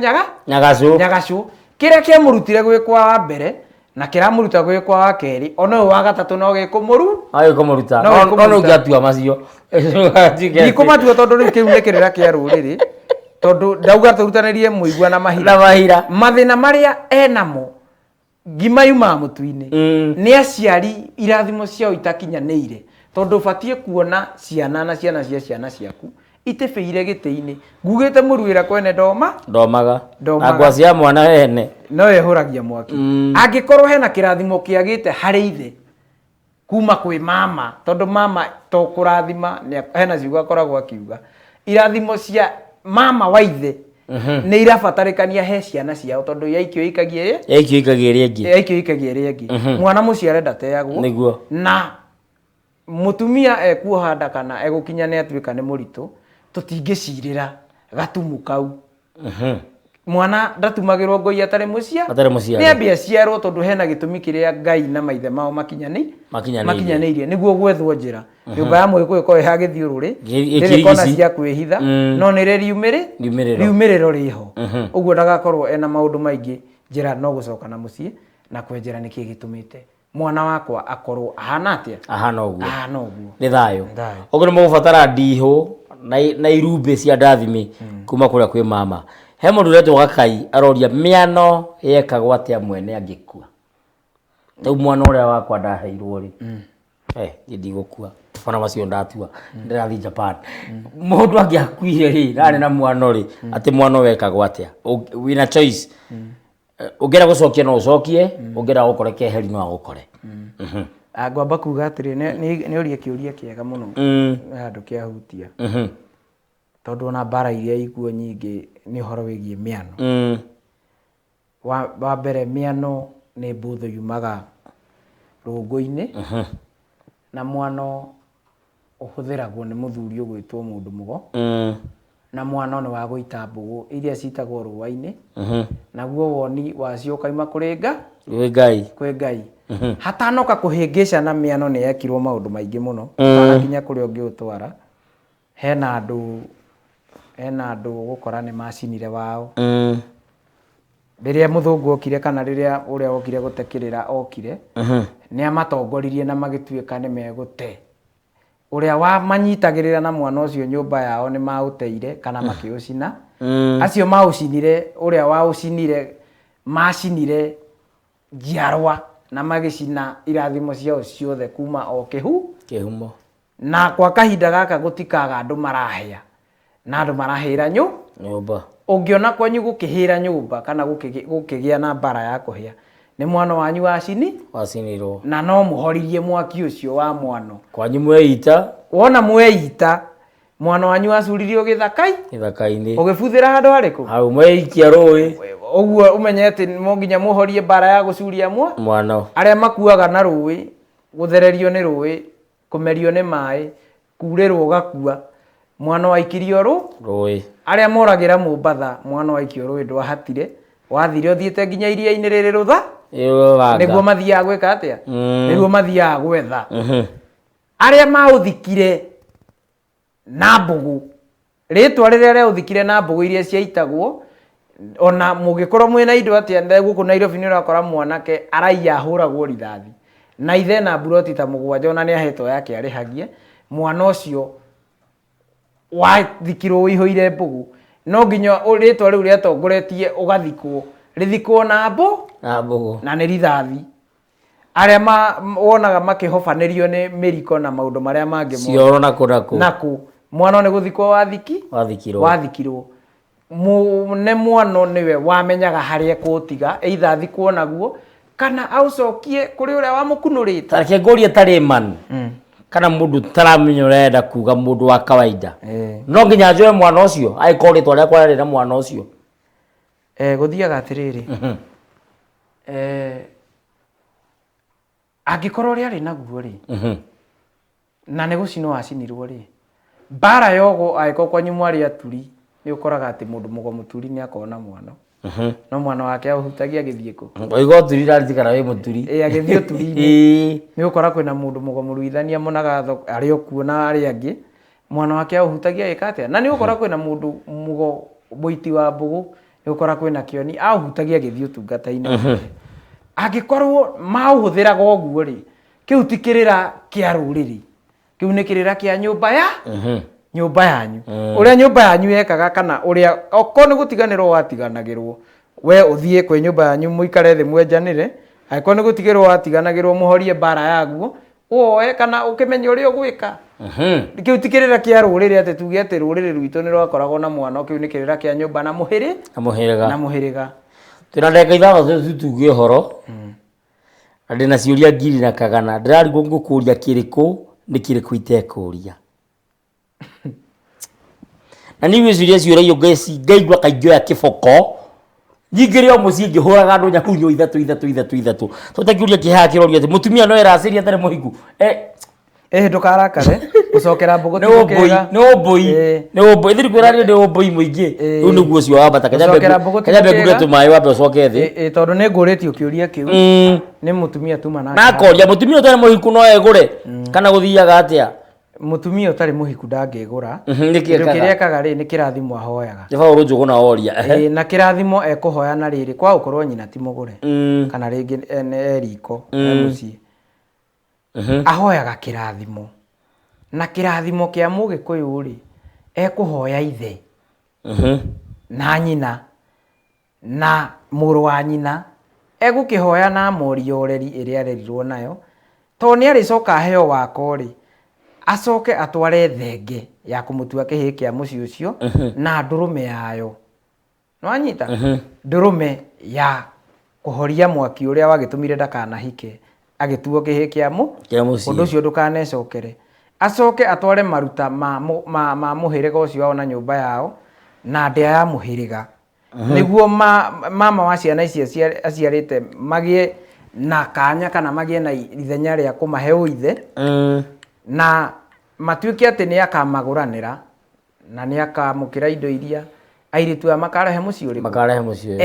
nyagacũ. Kĩrĩa kĩamũrutire gwĩkwa wa mbere na kĩramũruta gwĩkwa wa kerĩ, ona ũyũ wa gatatũ no gĩkũmũruta no ũngĩatua macio ndikũmatua tondũ rĩu kĩu nĩ kĩrĩra kĩa rũrĩrĩ. Tondũ ndauga tũrutanĩrie mũigua na mahira. Mathĩna marĩa enamo ngima yumaga mũtu-inĩ nĩ aciari irathimo ciao itakinyanĩire. Tondũ batiĩ kuona ciana na ciana cia ciana ciaku itĩbĩire gĩtĩ-inĩ. Ngugĩte mũruĩra kwene ndomaga na ngwaci ya mwana hene no ehũragia mwaki. Angĩkorwo hena kĩrathimo kĩagĩte harĩ ithe kuma kwĩ mama, tondũ mama to kũrathima hena ciugo akoragwo akiuga, irathimo cia mama wa ithe nĩ irabatarĩkania he ciana ciao tondũ yaikio ikagia ĩrĩa ĩngĩ. Mwana mũciare ndateagwo na mũtumia ekuoha nda kana egũkinya nĩ atuĩka nĩ mũritũ, tũtingĩcirĩra gatumu kau. Mwana ndatumagĩrwo ngoi atarĩ mũciare, nĩ ambia ciarwo tondũ hena gĩtũmi kĩrĩa Ngai na maithe mao makinyanĩirie nĩguo gwethwo njĩra. Nyũmba ya Mũgĩkũyũ ĩkorwo ĩha gĩthiũrũrĩ ndĩrĩ kona cia kwĩhitha no nĩrĩ riumĩrĩro rĩho. Ũguo ndagakorwo ena maũndũ maingĩ, njĩra no gũcoka na mũciĩ na kwenjera nĩkĩ gĩtũmĩte mwana wakwa akorwo ahana atĩa, ahana ũguo nĩ thayũ. Ũguo nĩ mũgũbatara ndihũ na irumbĩ cia ndathimi kuma kũrĩa kwĩ mama. He mũndũ ũretwo Gakai aroria mĩano yekagwo atĩa mwene angĩkua. Tau mwana ũrĩa wakwa ndaheirwo rĩ, ndigũkua ona macio ndatua ndĩrathiĩ Japan. Mũndũ angĩakuire rĩ na na mwana rĩ, atĩ mwana wekagwo atĩa? Wĩna choice. Ũngĩenda gũcokia no ũcokie, ũngĩenda gũkore keheri no agũkore. Ngwamba kuga atĩrĩ nĩ ũria kĩũria kĩega mũno handũ kĩahutia, tondũ ona mbara iria ikuo nyingĩ nĩ ũhoro wĩgiĩ mĩano. Wa mbere mĩano nĩ mbũthũ yumaga rũngũ-inĩ na mwano ũhũthĩragwo nĩ mũthuri ũgwĩtwo mũndũ mũgo, na mwano nĩ wa gũita mbũgũ iria citagwo rũa-inĩ, naguo woni wacio ũkaima kũrĩ Ngai. Hatanoka kũhĩngĩca na mĩano nĩ yekirwo maũndũ maingĩ mũno tanakinya kũrĩa ũngĩũtwara. Hena andũ gũkora nĩ macinire wao rĩrĩa mũthũngũ okire kana rĩrĩa ũrĩa okire gũtekĩrĩra okire, nĩ amatongoririe na magĩtuĩka nĩ megũte. Ũrĩa wamanyitagĩrĩra na mwana ũcio nyũmba yao nĩ maũteire kana makĩũcina. Acio maũcinire, ũrĩa waũcinire macinire njiarwa na magĩcina irathimo ciao ciothe kuma o kĩhumo. Na kwa kahinda gaka gũtikaga andũ marahĩa na andũ marahĩra nyũmba. Ũngĩona kwanyu gũkĩhĩra nyũmba kana gũkĩgĩa na mbara ya kũhĩa, nĩ mwana wanyu wacinirwo na no mũhoririe mwaki ũcio wa mwano. Kwanyu mweita, wona mweita mwana wanyu acuririo githaka-ini ugibuthira handu hariku hau meikia rũĩ uguo umenye ati mo nginya muhorie bara ya gucuria mwana aria makuaga na rũĩ guthererio ni rũĩ kumerio ni maĩ kuurĩrwo gakua mwana waikirio rũĩ aria moragira Mombatha mwana waikio rũĩ ndwahatire wathire uthiite nginya iria-ini riri rutha niguo mathiaga gwika atia niguo mathiaga gwetha aria mauthikire na mbugu ritwa riria uthikire na mbugu iria ciaitagwo ona mugikorwo mwina indo atia guku Nairobi ni urakora mwanake araiya ahuragwo rithathi na ithe na buroti ta mugwanja ona ni ahetwo yake arihagie mwana ucio wathikirwo uihoire mbugu no nginya ritwa riu riatongoretie ugathikwo rithikwo na mbugu na ni rithathi aria wonaga makihofanirio ni miriko na maundu maria mangi cioro naku mwana ni guthikwo wathikirwo ne mwana niwe wamenyaga haria kutiga either thikwo naguo kana aucokie kuri uria wamukunurite tareke ngoria tari man kana mundu taramenya urenda kuga mundu wa kawaida no nginya njoe mwana ucio aikorwo ritwa ria kwari na mwana ucio guthiaga atiriri angikorwo ri ari naguo ri na ni gucinwo acinirwo ri bara yogo aiko kwanyu mwari aturi ni ukoraga ati mundu mugomu turi ni akona mwana no mwana wake ahutagia agithie ku oigo turi rari kana we muturi agithie turi ni ukora kwina mundu mugomu ruithania munagatho ari okuona ari angi mwana wake ahutagia ikatia na ni ukora kwina mundu mugo boiti wa mbugu ni ukora kwina kioni ahutagia agithie tungata-ini agikorwo mauhuthira goguo ri kiu tikirira kia ruriri kiu ni kirira kia nyumba ya nyumba yanyu uria nyumba yanyu yekaga kana uria oko ni gutiganirwo watiganagirwo we uthie kwe nyumba yanyu muikare thi mwenjanire aiko ni gutigirwo watiganagirwo muhorie bara yaguo woe kana ukimenya uria ugwika kiu tikirira kia ruriri ati tuge ati ruriri rwito ni rwakoragwo na mwana kiu ni kirira kia nyumba na muhiriga tuna ndeka ithathatũ tuge horo ndina ciuria ngiri na kagana ndirarigwo ngukuria kiriku ni kiriku itekuria na ni wiciria ciuria ngeci ngaigua kaingio ya kiboko nyingire o mucii ngihuraga andu nyakunyo ithatu tutakiuria kihaa kiroria ati mutumia no eraciria atari muhiku ndukarakare gucokera mbugu no boy thiri kwiraria ni boy muingi riu niguo cio wambata kanyambe kuria tumae wambe ucoke thi tondu ni nguritio kiuria kiu ni mutumia tuma na koria mutumia utari muhiku no egure kana guthiaga atia mutumia utari muhiku ndangegura kiria ekaga ri ni kirathimo ahoyaga Paul Njugu na oria na kirathimo ekuhoya na riri kwa ukorwo nyina ti mugure kana ringi eriko mucii ahoyaga kirathimo na kirathimo kia mugikuyu ri ekuhoya ithe na nyina na muru wa nyina egukihoya na morio ureri iria arerirwo nayo to ni aricoka heo wako ri acoke atware thenge ya kumutua kihi kia muci ucio na ndurume yayo no anyita ndurume ya kuhoria mwaki uria wagitumire ndakanahike agituo kihi kia muci undu ucio ndukanecokere acoke atware maruta ma muhiriga ucio ona nyumba yao na ndia ya muhiriga niguo mama wa ciana icio aciarite magie na kanya kana magie na ithenya ria kumahe uithe na matuike ati ni akamaguranira na ni akamukira indo iria airitu ya makarehe muci uri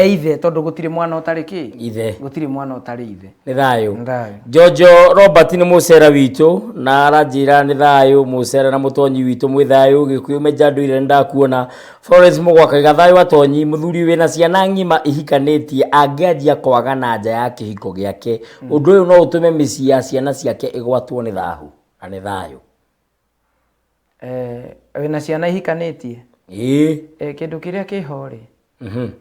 ithe tondu gutire mwana utari ki ithe gutire mwana utari ithe ni thayu Jojo Robert ni mucera witu na aranjira ni thayu mucera na mutonyi witu mwi thayu gikuyu menjanduire ndakuona Florence Mugwaka gathayu atonyi muthuri wina ciana ngima ihikanitie angianjia kwaga na nja ya kihiko giake undu uyu no utume micii ya ciana ciake igwatwo ni thahu na ni thayu wina ciana ihikanitie kindu kiria kihori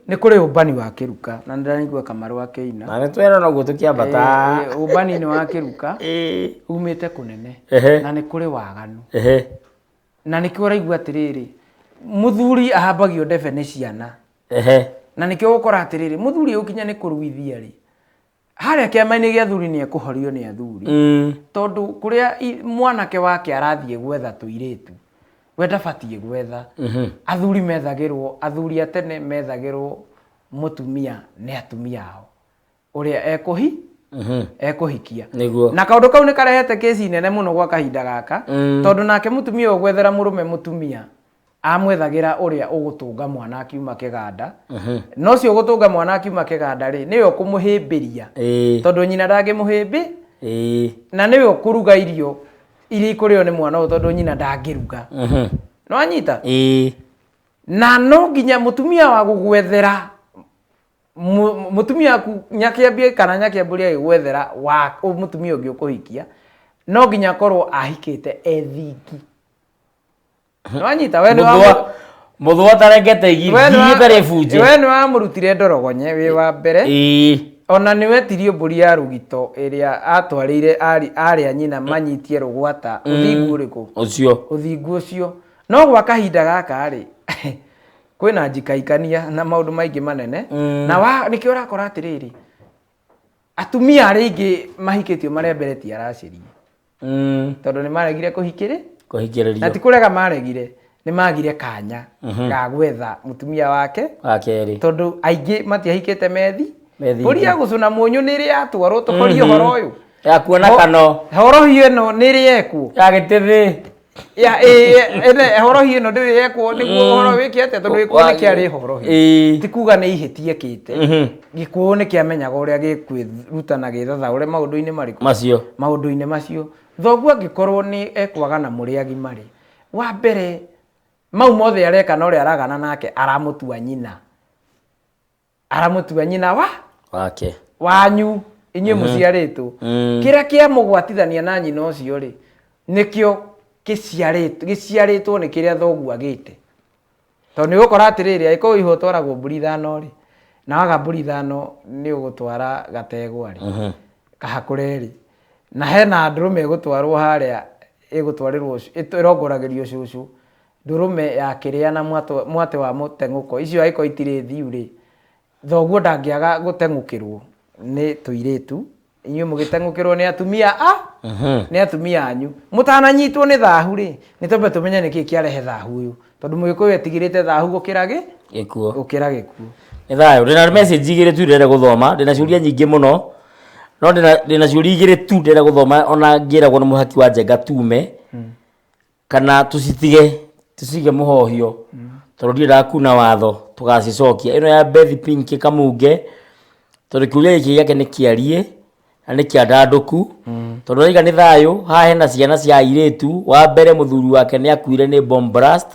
ni kuri ubani wa kiruka na ndiranyigua Kamaru akiina na ni twera no gutukiambata ubani ni wa kiruka umite kunene na ni kuri waganu na ni kiora igua atiriri muthuri ahabagio ndebe ni ciana na nikio gukora atiriri muthuri ukinya ni kuruithia ri haria kiama-ini gia thuri ni ekuhorio ni athuri tondu kuria mwanake wake arathie gwetha tuiritu wenda batie gwetha athuri methagirwo athuri atene methagirwo mutumia ne atumia ao uria ekuhikia na kaundu kau ni karehete kesi nene muno gwa kahinda gaka tondu nake mutumia ogwethera murume mutumia amwethagira uria ugutunga mwana akiuma kiganda no cio gutunga mwana akiuma kiganda ri niyo kumuhimbiria tondu nyina ndangimuhimbi na niyo kuruga irio iri kurio ni mwana tondu nyina ndangiruga no anyita na no nginya mutumia wa gugwethera mutumia ku nyakiambie kana nyakiamburi agwethera wa mutumia ungi ukuhikia no nginya korwo ahikite ethingi no anyita we muthwa tarengete igitare bunje we ni wa murutire ndorogonye wi wa mbere ona ni wetirio mburi ya rugito iria atwarire ari anyina manyitie rugwata uthingu uriku uthingu ucio no gwa kahinda gaka ri kwina njikaikania na maundu maingi manene na wa nikio rakora atiriri atumia ringi mahikitio maria mbere ti aracirie tondu ni maregire kuhikiriria na ti kurega maregire ni magire kanya ga gwetha mutumia wake akeri tondu aingi matiahikite methi mburi ya gucuna munyu ni ri atwarwo tukorie horo uyu ya kuona kano horo hiyo no ni ri yeku yagitithi ya ene horo hiyo no ndiri yekwo ni horo wikiate tondu wikwo ni kiari horo hiyo ti kuga ni ihitie kite gikuo ni kiamenyaga uria gikwiruta na githatha uria maundu-ini mariku maundu-ini macio thoguo angikorwo ni ekwaga na muriagi mari wa mbere mau mothe areka na uria aragana nake aramutua nyina wake wanyu inyu muciaritwo kira kia mugwatithania na nyina ucio ri nikio giciaritwo ni kiria thoguo agite tondu ni gukora atiriri aiko iho twaragwo mburi thano ri na waga mburi thano ni ugutwara gategwa ri kahakureri na hena ndurume gutwarwo haria igutwarirwo irongoragirio cucu ndurume ya kiria na mwate wa mutenguko icio aiko itire thiu ri thoguo ndangiaga gutengukirwo ni tuiritu inyu mugitengukirwo ni atumia ni atumia anyu mutananyitwo ni thahu ri ni tombe tumenya niki kiarehe thahu uyu tondu mugikuyu etigirite thahu gukira gikuo ni thayo ndina message igire tu ndire guthoma ndina ciuria nyingi muno no ndina ciuria igire tu ndire guthoma ona ngiragwo ni muhaki wa Njenga tume kana tusige muhohio tondu ndira kuna watho tugacicokia ino ya Beth Pink Kamunge tondu kiuria giki yake ni kiarie na ni kiandanduku tondu aiga ni thayo ha hena ciana cia iritu wa mbere muthuri wake ni akuire ni bomb blast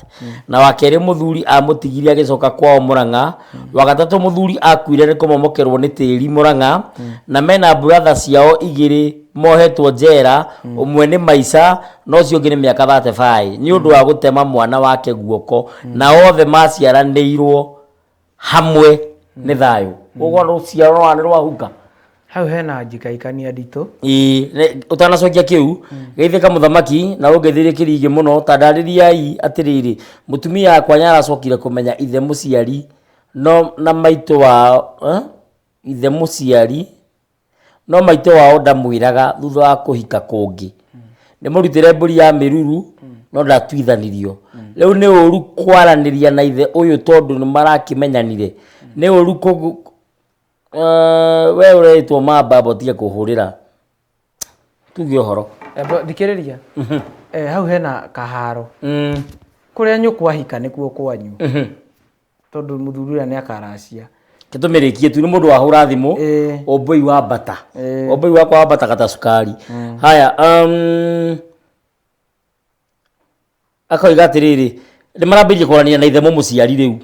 na wakeri muthuri amutigiria agicoka kwao Murang'a wa gatatu muthuri akuire ni kumomokerwo ni tiri Murang'a na mena brother ciao igiri mohetwo njera umwe ni Maisa no cio ngi ni miaka 35 ni undu wa gutema mwana wake guoko na othe maciaranirwo hamwe ni thayo ugo ruciaro rwa rwahuka hau hena njikaikania ndito utanacokia kiu geithika muthamaki na ungethirikirige muno tandaririai atiriri mutumia akwa nyaracokire kumenya ithe muciari no na maito wa ithe muciari no maito wao ndamwiraga thutha wa kuhika kungi ni murutire mburi ya miruru no ndatuithanirio riu ni uru kwaraniria na ithe uyu tondu ni marakimenyanire ni uru we uretwo mamba botige kuhurira tuge horo thikiriria hau hena kaharo kuria nyuku ahika nikuo kwanyu tondu muthuri uria ni akaracia kitumirikie tu ni mundu wahura thimu oboi wa bata oboi wakwa wa bata kata sukari haya akoiga atiriri ni marambirie kurania na ithe muciari riu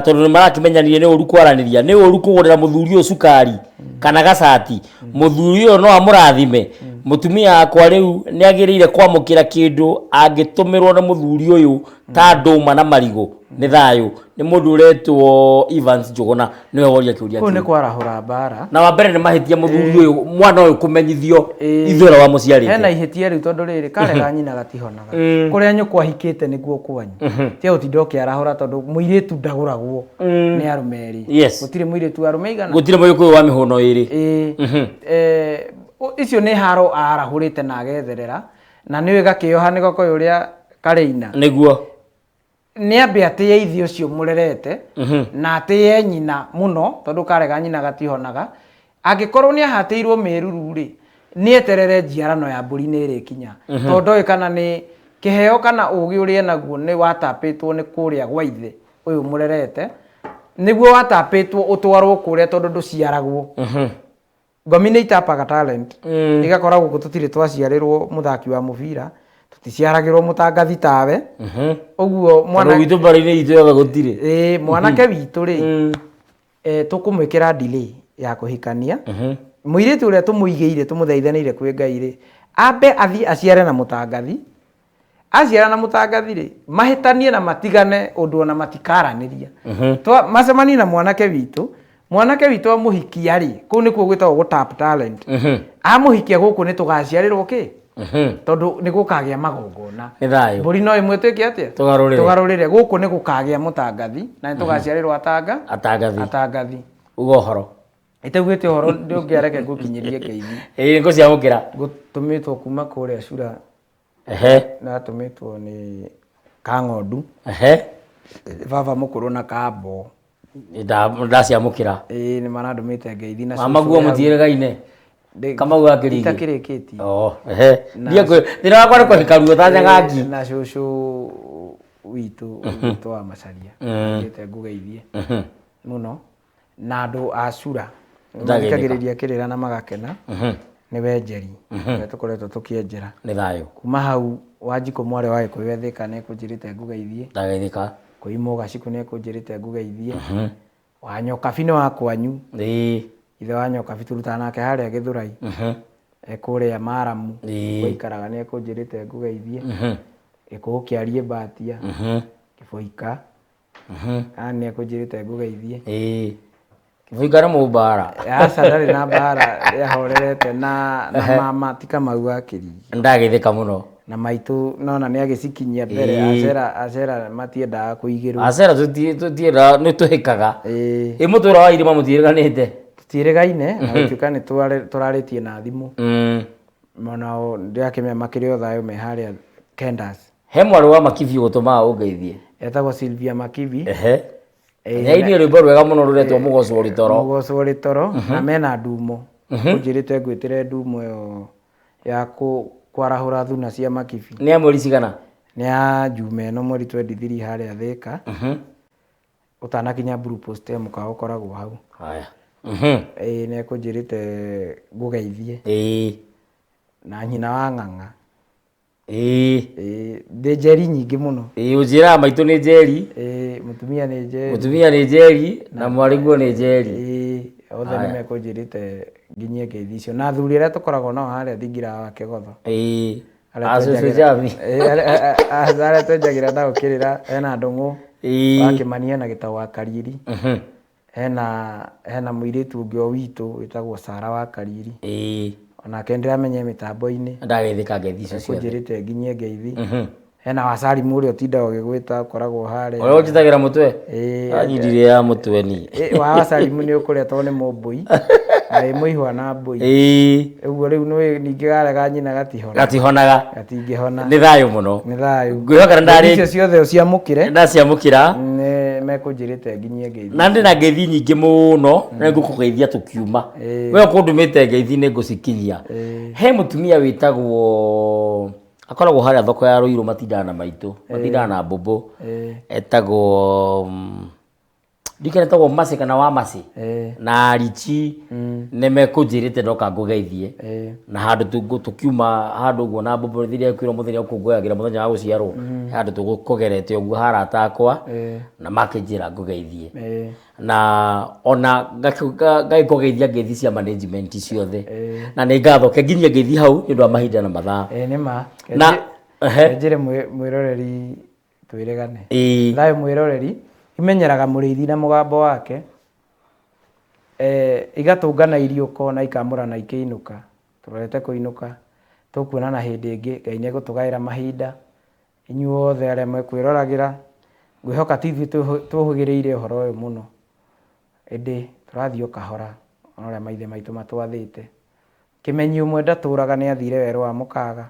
tondu ni marakimenyanire ni uru kwaraniria ni uru kugurira muthuri uyu sukari kana gacati muthuri uyu no amurathime mutumia akwa riu ni agirire kwamukira kindu angitumirwo na muthuri uyu ta nduma na marigo ni thayo ni mundu uretwo Evans Njuguna ni weworia kiuria ko ni kwarahura bara na wa mbere ni mahitia muthuri uyu mwana uyu kumenyithio ithuira wa muciari hena ihitia riu tondu riri karega nyina gatihonaga kuria nyuku ahikite niguo kwanyu tie utindo kiarahura tondu muiritu ndaguragwo ni arumeri gutire muiritu arume igana gutire muiritu wa mihono iri icio ni haro arahurite na agetherera na niwe gakioha ni goko uria Kareina niguo nĩ ambe atĩye ithe ũcio mũrerete na atĩye nyina mũno tondũ karega nyina gatihonaga angĩkorwo nĩ ahatĩirwo mĩruru rĩ nĩ eterere njiarano ya mbũri nĩ ĩrĩkinya tondũ ndoĩ kana nĩ kĩheo kana ũgĩ ũrĩa naguo nĩ watapĩtwo nĩ kũrĩa gwa ithe ũyũ mũrerete nĩguo watapĩtwo ũtwarwo kũrĩa tondũ ndũciaragwo ngomi nĩ itapaga talent igakora gũkũ tũtirĩ twaciarĩrwo mũthaki wa mũbira tũticiaragĩrwo mũtangathi tawe ũguo mwana witũ bari-inĩ itũ yothe gũtirĩ mwanake witũ rĩ tũkũmwĩkĩra delay ya kũhikania mũirĩtu ũrĩa tũmũigĩire tũmũthaithanĩire kwĩ Ngai rĩ ambe athi aciare na mũtangathi aciara na mũtangathi rĩ mahĩtanie na matigane ũndũ ona matikaranĩria macemanie na mwanake witũ amũhikia rĩ kũu nĩkuo gwĩtagwo gũtap talent amũhikia gũkũ nĩ tũgaciarĩrwo kĩ tondũ nĩ gũkagĩa magongona mbũri no ĩmwe twĩke atĩa tũgarũrĩre gũkũ nĩ gũkagĩa mũtangathi na nĩ tũgaciarĩrwo atangathi uga ũhoro ĩtaugĩte ũhoro ndũngĩareke ngũkinyĩrie Ngeithi nĩ ngũciamũkĩra ngũtũmĩtwo kuma kũrĩa Cura natũmĩtwo nĩ Kang'ondu baba mũkũrũ na Kambo ndaciamũkĩra nĩ marandũmĩte Ngeithi na mamaguo mũtiĩrĩgaine Kamau akĩringi itakĩrĩkĩtie ndĩrakwa nĩ kũhika ruo ta Nyang'angi na cũcũ witũ wa Macharia ngĩte ngũgeithie mũno na andũ a Cura mathikagĩrĩria kĩrĩra na magakena nĩ wenjeri ũrĩa tũkoretwo tũkĩenjera nĩ thayũ kuma hau Wanjikũ mwarĩ wa Gĩkũyũ Thĩka nĩ ekũnjĩrĩte ngũgeithie ndageithĩka Koimũ Gacikũ nĩ ekũnjĩrĩte ngũgeithie Wanyokabi nĩ wa kwanyu ithe wa Nyokabi tũrutaga nake harĩa Gĩthũrai ekũrĩa Maramu gũikaraga nĩ ekũnjĩrĩte ngũgeithie Gĩkũũ kĩarie Mbatia Kĩboika nĩ ekũnjĩrĩte ngũgeithie Kĩboika nĩ mũmbara aca ndarĩ na mbara yahorerete na mama ti Kamau Akĩringi ndageithĩka mũno na maitũ nona nĩ agĩcikinyia mbere acera matiendaga kũigĩrwo acera tũtiendaga nĩ tũhĩkaga mũtũra wa irima mũtiĩrĩganĩte tũtiĩrĩgaine na gũtuĩka nĩ tũrarĩtie na thimũ monao ndĩrakĩmenya makĩrĩ o thayũ me harĩa Kenders he mwarĩ wa Makibi gũtũmaga ũngeithie etagwo Sylvia Makibi nyainĩ rwĩmbo rwega mũno rũretwo mũgoco wa Rĩtoro na mena ndumo ũnjĩrĩte ngwĩtĩre ndumo ĩyo ya kwarahũra thuna cia Makibi nĩ ya mweri cigana nĩ ya Juma ĩno mweri 23 harĩa Thĩka ũtanakinya Blue Post mũkawa ũkoragwo hau haya nĩ ekũnjĩrĩte ngũgeithie na nyina wa Ng'ang'a ndĩ njeri nyingĩ mũno ũnjĩraga maitũ nĩ njeri mũtumia nĩ njeri na mwarĩguo nĩ njeri othe nĩ mekũnjĩrĩte nginyie ngeithi icio na athuri arĩa tũkoragwo nao harĩa Thingira wa Kĩgotho arĩa twenjagĩra na gũkĩrĩra hena Ndũng'ũ wa Kĩmani hena Gĩtau wa Kariri hena mũirĩtu ũngĩ o witũ wĩtagwo Sara wa Kariri onake ndĩramenya mĩtambo-inĩ ndageithĩka ngeithi icio ciothe ekũnjĩrĩte nginyie ngeithi hena wa Salimu ũrĩa ũtindaga ũgĩgwĩta ũkoragwo harĩa ũrĩa ũnjĩtagĩra mũtwe anyitire ya mũtwe ni wa Salimu nĩ ũkũrĩa tondũ nĩ mũmbũi na wĩ mũihwa na mbũi ũguo rĩu ningĩ garega nyina gatihonaga gatingĩhona nĩ thayũ mũno nĩ thayũ ngwĩhokera ndarĩ icio ciothe ũciamũkĩre ndaciamũkĩra mekũnjĩrĩte nginyie ngeithi na ndĩ na ngeithi nyingĩ mũno na ngũkũgeithia tũkiuma we ũkũndũmĩte ngeithi nĩ ngũcikinyia he mũtumia wĩtagwo akoragwo harĩa thoko ya Rũirũ matindaga na maitũ matindaga na mbũmbũ etagwo ndikanetagwo Mase kana wa Mase na Richi nĩ mekũnjĩrĩte ndoka ngũgeithie na handũ tũkiuma handũ ũguo na mbũmbũ rĩrĩa kwĩrwo mũthenya ũkũngũyagĩra mũthenya wa gũciarwo handũ tũkũgerete ũguo harata akwa na makĩnjĩra ngũgeithie na ona ngagĩkũgeithia ngeithi cia management ciothe na nĩ ngathoke nginyie ngeithi hau nĩ ũndũ wa mahinda na mathaa nĩma na njĩre mwĩroreri twĩrĩgane thayũ mwĩroreri imenyeraga mũrĩithi na mũgambo wake igatũngana iriũko na ikamũrana ikĩinũka tũrorete kũinũka tũkuonana hĩndĩ ĩngĩ Ngai nĩ egũtũgaĩra mahinda inyuothe arĩa mekwĩroragĩra ngwĩhoka TV tũhũgĩrĩire ũhoro ũyũ mũno ĩndĩ tũrathiĩ o kahora ona ũrĩa maithe maitũ matwathĩte Kĩmenyi ũmwe ndatũraga nĩ athire werũ wa mũkaga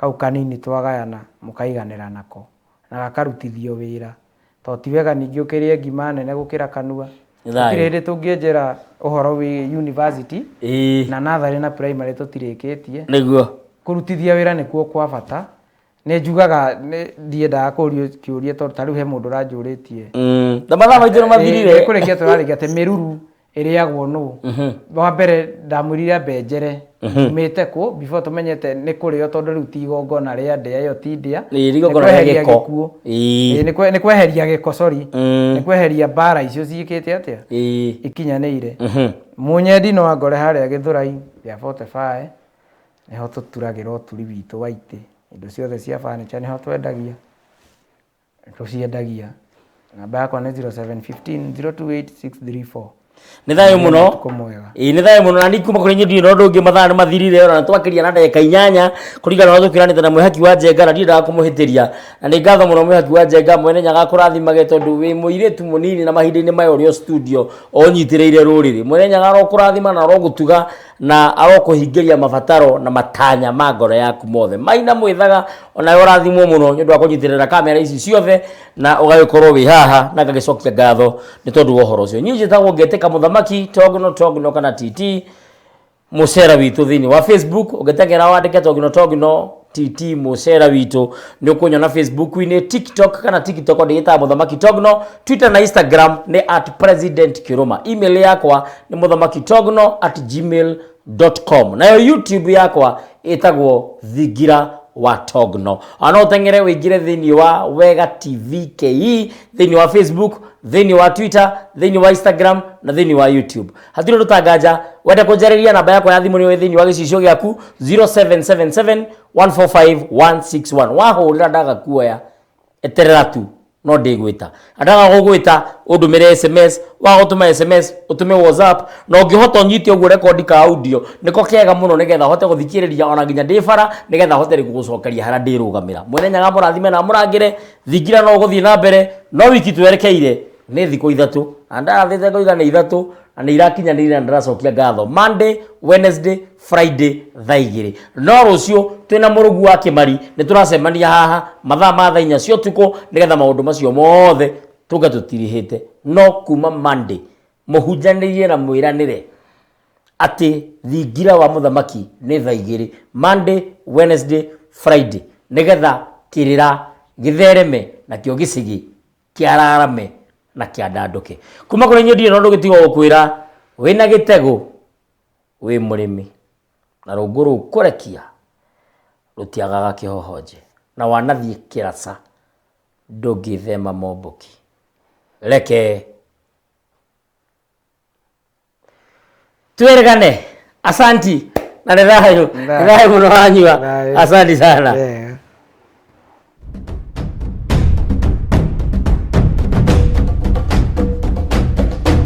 kau kanini twagayana mukaiganira nako na gakarutithio wira to ti wega ningĩ ũkĩrĩe ngima nene gũkĩra kanua gũtirĩ hĩndĩ tũngĩenjera ũhoro wĩ university na natharĩ na primary tũtirĩkĩtie nĩguo kũrutithia wĩra nĩkuo kwa bata nĩ njugaga ndiendaga kũũrio kĩũria tondũ tarĩu he mũndũ ũranjũrĩtie na mathaa maitũ nĩ mathirire kũrĩkia tũrarĩkia atĩ mĩruru ĩrĩagwo nũ wa mbere ndamwĩrire ambenjere umĩte kũ before tũmenyete nĩ kũrĩo tondũ rĩu ti igongona rĩa ndĩa ĩyo ti ndĩa nĩ kweheria gĩko sorry nĩ kweheria mbara icio ciĩkĩte atĩa ikinyanĩire mũnyendi no angore harĩa Gĩthũrai ya 45 nĩho tũturagĩra ũturi witũ wa itĩ indo ciothe cia furniture nĩho twendagia tũciendagia namba yakwa nĩ 0715028634 nĩ thayũ mũno nĩ thayũ mũno na nĩ kuma kũrĩ nyendie no ndũngĩ mathaa nĩ mathirire ona twakĩria na ndagĩka 8 kũringana na tũkĩranĩte na mwĩhaki wa Njenga na ndiendaga kũmũhĩtĩria na nĩ ngatho mũno mwĩhaki wa Njenga mwene Nyaga kũrathimage tondũ wĩ mũirĩtu mũnini na mahinda-inĩ maya ũrĩ studio onyitĩrĩire rũrĩrĩ mwene Nyaga arokũrathima na arogũtuga na arokũhingĩria mabataro na matanya ma ngoro yaku mothe Maina mwĩthaga ona ũrathimwo mũno nĩ ũndũ wa kũnyitĩrĩra kamera ici ciothe na ũgagĩkorwo wĩ haha na ngagĩcokia ngatho nĩ tondũ wa ũhoro ũcio niĩ njĩtagwo Ngetĩka Mũthamaki Togno kana TT Mũcera witũ thĩinĩ wa Facebook ũngĩtengera wandĩke Togno TT Mũcera witũ nĩ ũkũnyona Facebook-inĩ TikTok kana TikTok ndĩgĩtaga Mũthamaki Togno Twitter na Instagram nĩ @president_kiruma email yakwa nĩ muthamakitogno@gmail.com nayo YouTube yakwa ĩtagwo Thingira wa Togno ana ũtengere wĩingĩre thĩinĩ wa Wega TV KE thĩinĩ wa Facebook thĩinĩ wa Twitter thĩinĩ wa Instagram na thĩinĩ wa YouTube hatirĩ rũtangaja wenda kũnjarĩria namba yakwa ya thimũ nĩ thĩinĩ wa gĩcicio gĩaku 0777145161 wahũrĩra ndagakuoya eterera tu no ndĩgwĩta andaga gũgwĩta ũndũmĩre SMS wagũtũma SMS ũtũme WhatsApp na ũngĩhota ũnyite ũguo rekondi ka audio nĩko kĩega mũno nĩgetha hote gũthikĩrĩria ona nginya ndĩbara nĩgetha hote gũgũcokeria harĩa ndĩrũgamĩra mwene Nyaga mũrathime na mũrangĩre Thingira no gũthiĩ na mbere no wiki twerekeire nĩ thikũ ithatũ andathĩte ngoiga nĩ ithatũ na nĩ irakinyanĩire na ndĩracokia ngatho Monday Wednesday Friday thaa 2 no rũciũ twĩna mũrũgu wa kĩmari nĩ tũracemania haha mathaa ma thaa 4 cia ũtukũ nĩgetha maũndũ macio mothe tũtirihĩte no kuma Monday mũhunjanĩrie na mwĩranĩre atĩ Thingira wa Mũthamaki nĩ thaa 2 Monday Wednesday Friday nĩgetha kĩrĩra gĩthereme na kĩo gĩcigi kĩararame na kĩandandũke kuma kũrĩ nyendie no ndũgĩtigwo gũkwĩra wĩna gĩtego wĩ mũrĩmi na rũngũ rũkũrekia rũtiagaga kĩhohonje na wanathiĩ kĩraca ndũngĩthema momboki reke twĩrĩgane asanti na nĩ thayũ mũno wanyua asanti sana